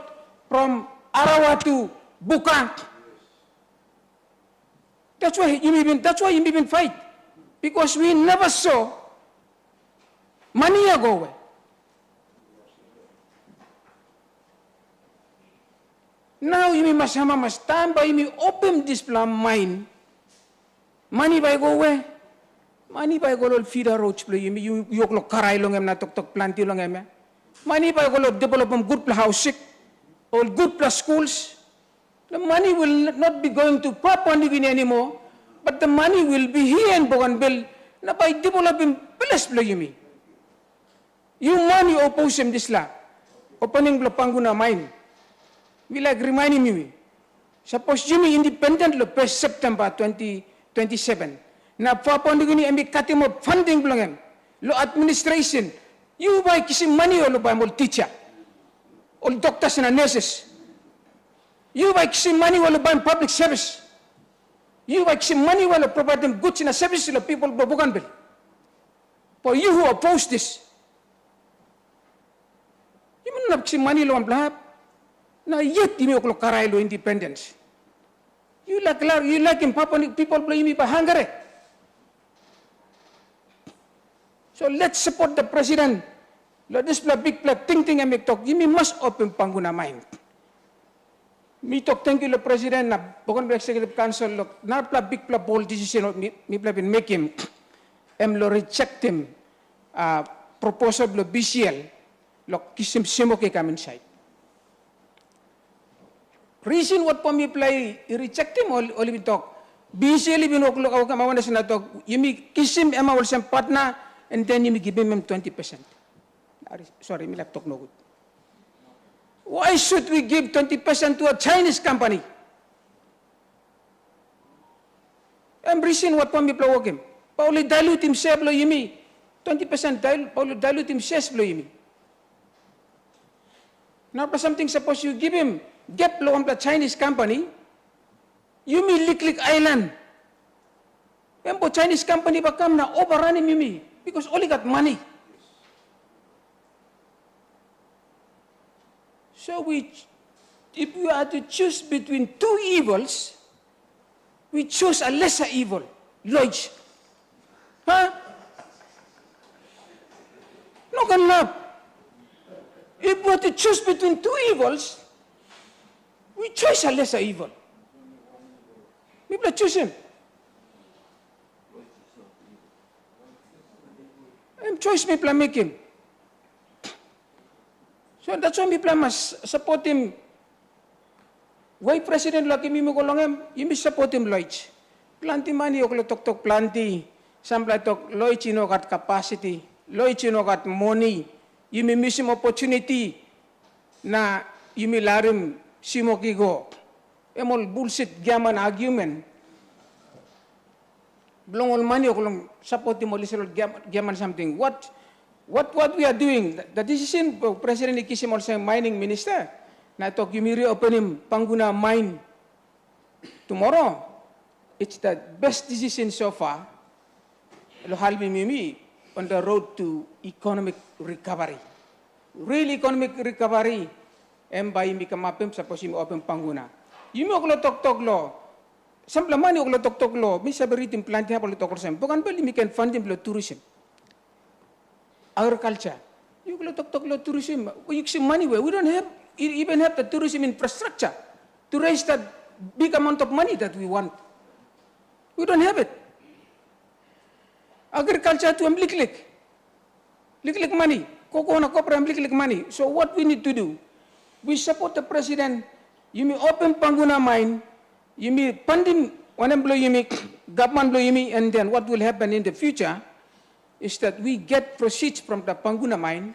from Arawa to Bukang. That's why you been fight. Because we never saw money go away. Now you must stand by me, open this plan mind. Money by go away. Money by go lo feed a roach play you lo karay long em na tok planti long em. Money by go lo develop good housing or good schools. The money will not be going to Papua New Guinea anymore, but the money will be here in Bougainville. Na by developing place play you. You money oppose him this la. Opening lo Panguna mine. We like reminding me. Suppose Jimmy independent lo press September 2027. Na Papua New Guinea and cut him up funding blongem. Lo administration. You buy kissing money or lo buy more teacher. All doctors and nurses. You buy kissing money or lo buy public service. You buy kissing money or lo provide them goods and services to the people of Bougainville. For you who oppose this, you may not kissing money lo blab. Na yet you may karay lo independence. You like in Papua people blame me by Hungary. So let's support the president. Let this big thing and make talk. You must open Panguna mind. Me talk thank you the president na Bougainville Executive Council look na big bold decision me been make him lo reject him proposal lo BCL look kisim simo ke come inside. Reason what for me play reject him all we talk. BCL even look kamawan na talk. You me kisim ema wal sem partner and then you me give him 20%. Sorry, me laptop no good. Why should we give 20% to a Chinese company? And reason what for me play work him. Pauli dilute himself lo yimi. 20% Pauli dilute himself lo yimi. Now for something suppose you give him get low on the Chinese company, you mean Lick Island. And for Chinese company become na overrunning me because only got money. So if we are to choose between two evils, we choose a lesser evil, Lodge. Huh? No can love. If we are to choose between two evils, we choose a lesser evil. People choose him. And choice people make him. So that's why people must support him. Why President lagi mimi kolongem, you support him Lloyd. Plenty money oklo tok plenty. Sampai tok Lloyd you know got capacity. Lloyd you know got money. You may miss him opportunity. Na you may larim simoki go. Emol bullshit gaman argument. Belong all money oklo support him all gaman something. What we are doing, the decision of President Ikisim also mining minister, na talk you may reopen him Panguna mine tomorrow. It's the best decision so far. Lo halbi mimi on the road to economic recovery. Real economic recovery. By mi kamapim suppose you open Panguna. You may oklo tok lo. Sample money oklo tok lo. Mi saberitim planti hapol tok sem. Bukan beli mi can fund him lo tourism. Agriculture. You go to tourism. You see money where we don't have even have the tourism infrastructure to raise that big amount of money that we want. We don't have it. Agriculture to lick money. Cocoa na copra lick money. So what we need to do? We support the president. You may open Panguna mine. You may funding one employee, you may government employee, and then what will happen in the future is that we get proceeds from the Panguna mine,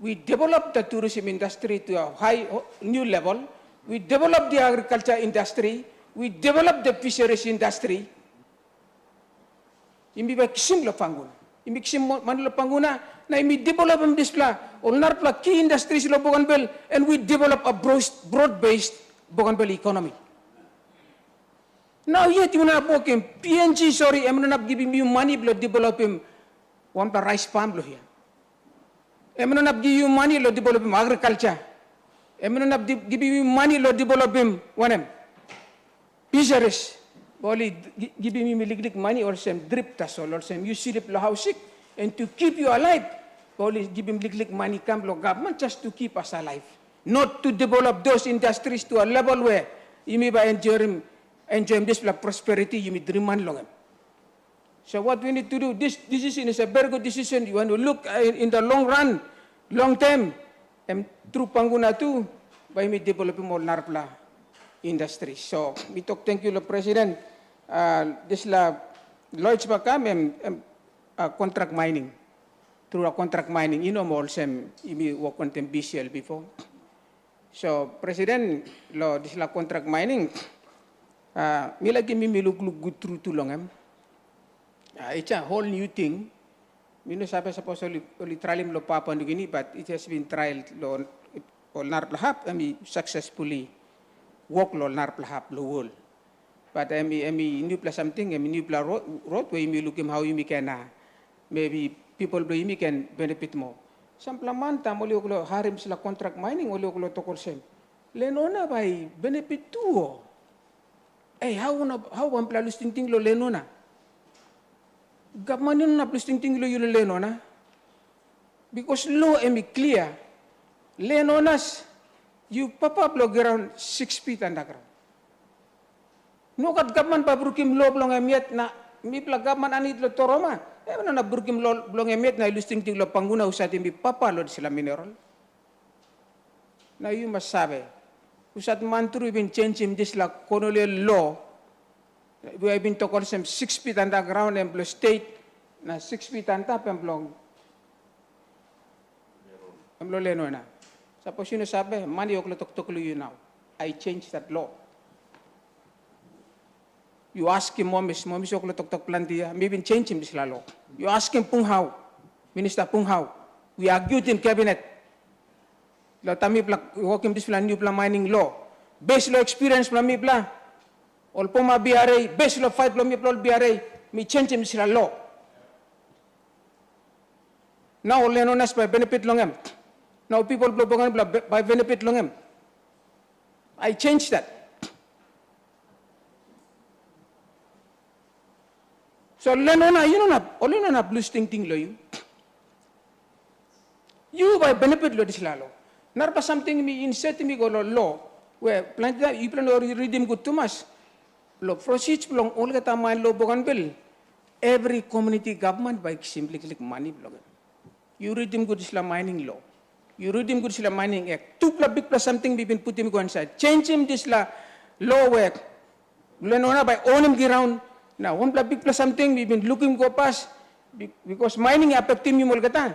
we develop the tourism industry to a high new level, we develop the agriculture industry, we develop the fisheries industry. Imbi ba kisim lo Pangun. Imiksim Manila Panguna, na imi develop ang displa, or narpla key industries lo Bougainville, and we develop a broad-based Bougainville economy. Now yet you na po kim PNG sorry, I'm not giving you money to develop him one pa rice farm lo here. I'm not giving you money to develop him agriculture. I'm not giving you money to develop him one fisheries. Only giving me liglig money or some drip tasol or some you silip lo housing and to keep you alive. Only give him liglig money come lo government just to keep us alive. Not to develop those industries to a level where you may by enjoying this prosperity, you may dream man long. So what we need to do, this decision is a very good decision. You want to look in the long run, long term, and through Panguna too, by me developing more narpla industry. So we talk, thank you, Lord President. This la Lloyd's become contract mining. Through a contract mining, you know more some you work on them BCL before. So President, lo this la contract mining. Milagi mi look good through too long. It's a whole new thing. We know sabi suppose only trial lo Papua New Guinea, but it has been tried lo narplahap. Successfully work lo narplahap lo world. But new plus something, new plus road where you look how you can maybe people you can benefit more. Samplaman tam oli lo harim sila contract mining oli lo tokol sem. Lenona by benefit too. Hey, how one plus ting lo lenona? Government na plus ting lo yulo lenona? Because law clear. Lenonas, you papa blog around 6 feet underground. No kat government pa brukim law blong emiet na mi pla government anit lo toroma. Na brukim law blong emiet na ilusting ting lo Panguna usat mi papa lo sila mineral. Na you must sabe. Usat mantru been changing this la colonial law. We have been talking some 6 feet underground and plus state na 6 feet on top and long. Amlo leno na. Suppose you sabe money oklo tok you now. I changed that law. You ask him momis oklo tok plantia. Maybe change him this law. You ask him Pung Hao, Minister Pung Hao. We argued in cabinet. La tami plak working this plan new plan mining law. Based law experience plan mi plan. All poma BRA, based law fight plan mi plan BRA. Me change him this law. Now all known as by benefit long. Now people by benefit long. I changed that. So lenona you know only na blue stinking law you. You by benefit law this law. Narpa something me insert me go law where plant you plan or redeem good too much. Law proceeds belong all the time law Bougainville. Every community government by simply click money blog. You redeem good Islam mining law. You redeem good Islam mining act. Two big plus something we been put him go inside. Change him this law where Lenona by owning ground. Now one big plus something we've been looking go past because mining affect him all the time.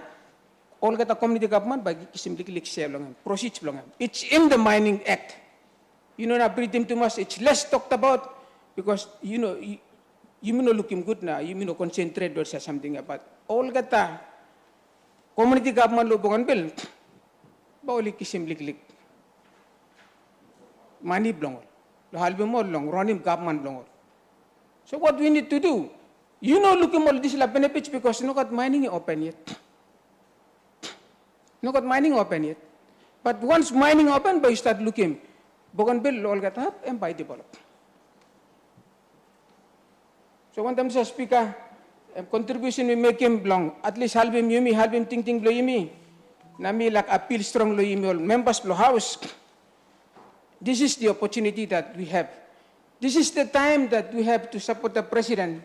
All the community government by simply click share long proceeds long. It's in the mining act. You know not breathe too much. It's less talked about because you know you may not looking good now. You may not concentrate or say something about all the community government lo Bougainville. Bauli simply click money blong. Lo halbe mo long running government blong. So what we need to do? You know looking all this la benefits because no got mining open yet. No got mining open yet. But once mining open, by start looking, Bougainville all get up and by develop. So one time says speaker, contribution we make him long, at least half him yumi, half him ting blow yumi. Nami like appeal strong lo yumi all members blow house. This is the opportunity that we have. This is the time that we have to support the president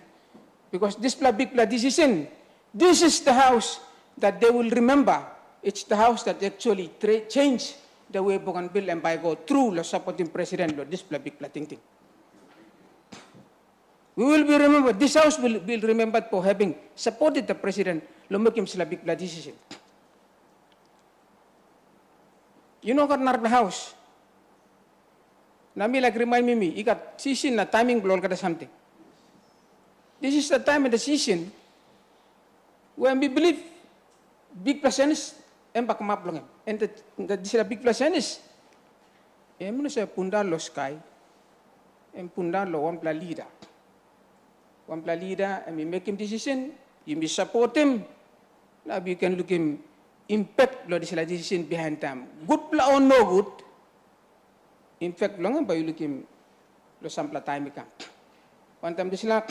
because this big decision, this is the house that they will remember. It's the house that actually changed the way Bougainville and by go through the supporting president this big thing. We will be remembered. This house will be remembered for having supported the president. Lo make him sila big decision. You know what the house? Nami like remind me, you got season na timing blow kada something. This is the time of the season. When we believe big placenis, embak maplong and the disila big placenis, emno sa punda lo sky, punda lo one leader. One leader, and we make him decision, you may support him, now we can look him impact lo disila decision behind them. Good pla or no good, in fact, long by you look him lo sampla time ikam. One time disila,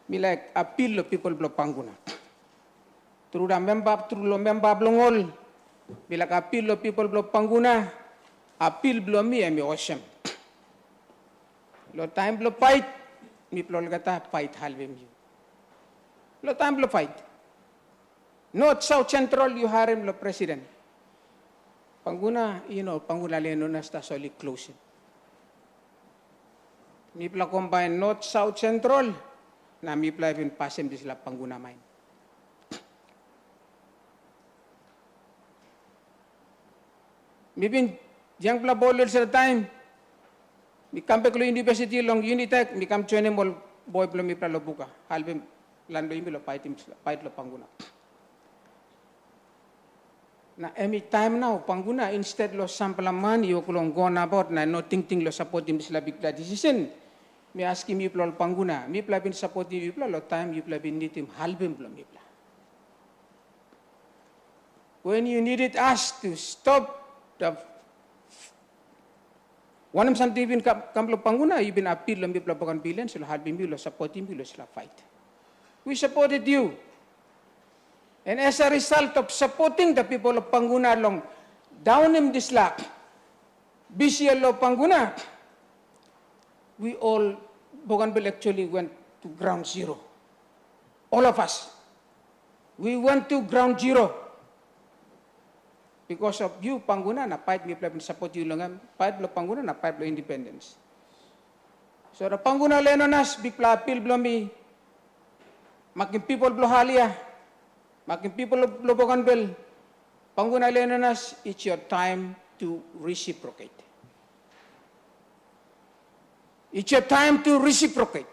me like appeal lo people blo panguna. Through the member blongol, me like appeal lo people blo panguna, appeal blo me and me awesome. Lo time blo fight, me blo gata fight halvim you. Lo time blo fight. North, South, Central, you hire him lo president. Panguna, you know, panguna leno na sta solid closing. Me blo combine North, South, Central, na me blo even pass him this la panguna mine. Maybe young pla bowlers at the time, mi kampe ko university long Unitec, mi kam join mol boy pla mi pla lo buka, halbim lando imi lo fight lo panguna. Na any time now panguna instead lo sampla man yo kulong gone about na no ting lo support him sila big decision. Mi ask him pla lo panguna, mi pla bin support him pla lo time you pla bin need him halbim pla mi pla. When you needed us to stop the one something even kamplo panguna, you've been appeal lambi plabakan billion, so halbim lo supporting bilo sila fight. We supported you. And as a result of supporting the people of Panguna along down in this lap, BCL of Panguna, we all, Bougainville actually went to ground zero. All of us. We went to ground zero. Because of you, Panguna, na fight me play support you lang, fight lo Panguna, na fight lo independence. So the Panguna lenonas, big pla appeal blomi, making people blow halia. Making people of Bougainville, Panguna Lenanas, it's your time to reciprocate. It's your time to reciprocate.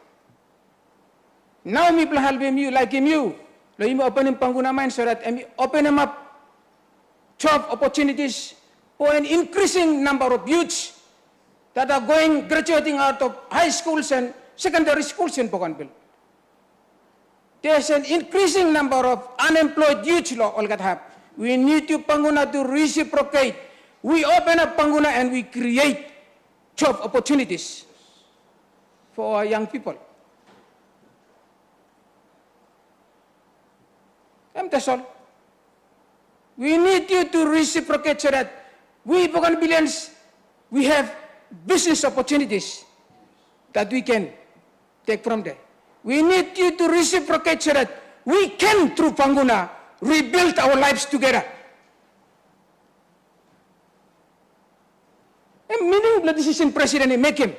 Now, people help you like you. Let me open in Panguna mind so that I open them up job opportunities for an increasing number of youths that are graduating out of high schools and secondary schools in Bougainville. There's an increasing number of unemployed youth all that have. We need to Panguna to reciprocate. We open up Panguna and we create job opportunities for our young people. And that's all. We need you to reciprocate so that we Bougainvilleans, we have business opportunities that we can take from there. We need you to reciprocate so that we can, through Panguna, rebuild our lives together. And meaning the decision president make him.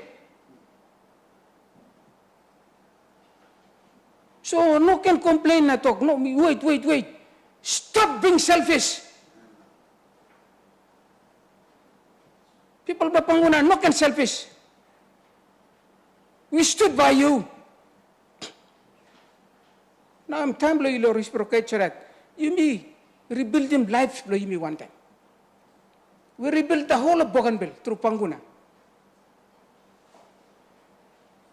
So no can complain na talk. No, wait. Stop being selfish. People of Panguna, no can selfish. We stood by you. Now I'm time to you reciprocate so that you may rebuild him life you may one time. We rebuilt the whole of Bougainville through Panguna.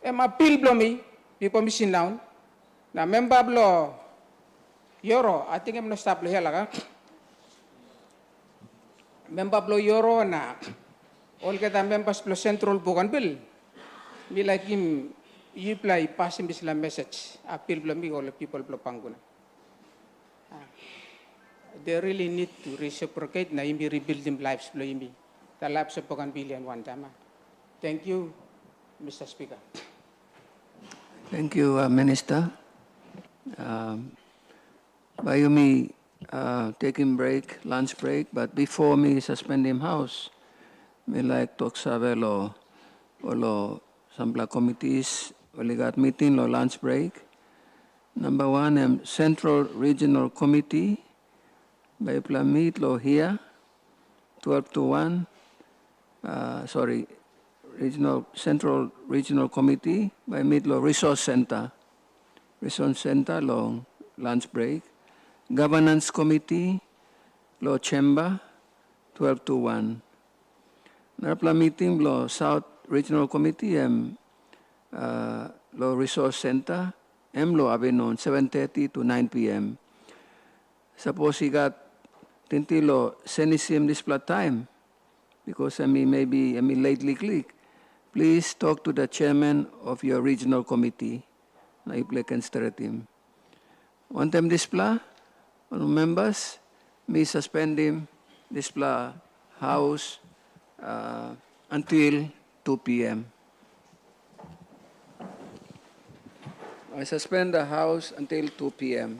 I'm appeal blo me, people missing down. Now member blo Euro, I think I'm not stop here laga. Member blo Euro na all get the members blo Central Bougainville. Me like him. You play passing this message. Appeal me all the people of Panguna. They really need to reciprocate na imbi rebuilding lives the lives of Bougainville and one time. Thank you, Mr. Speaker. Thank you, Minister. Bayumi taking break, lunch break, but before me suspending house, me like talk savelo olo sampla committees. We got meeting or lunch break. Number one, Central Regional Committee. By plan meet lo here, 12 to 1. Central Regional Committee. By meet lo Resource Center. Resource Center long lunch break. Governance Committee, lo chamber, 12 to 1. Narapla meeting lo South Regional Committee lo Resource Center, lo Avenon, 7:30 to 9 p.m. Suppose he got tintilo senisim display time, because maybe lately click. Please talk to the chairman of your regional committee. Na iple him. One time display, members, me suspend him display house until 2 p.m. I suspend the house until 2 p.m.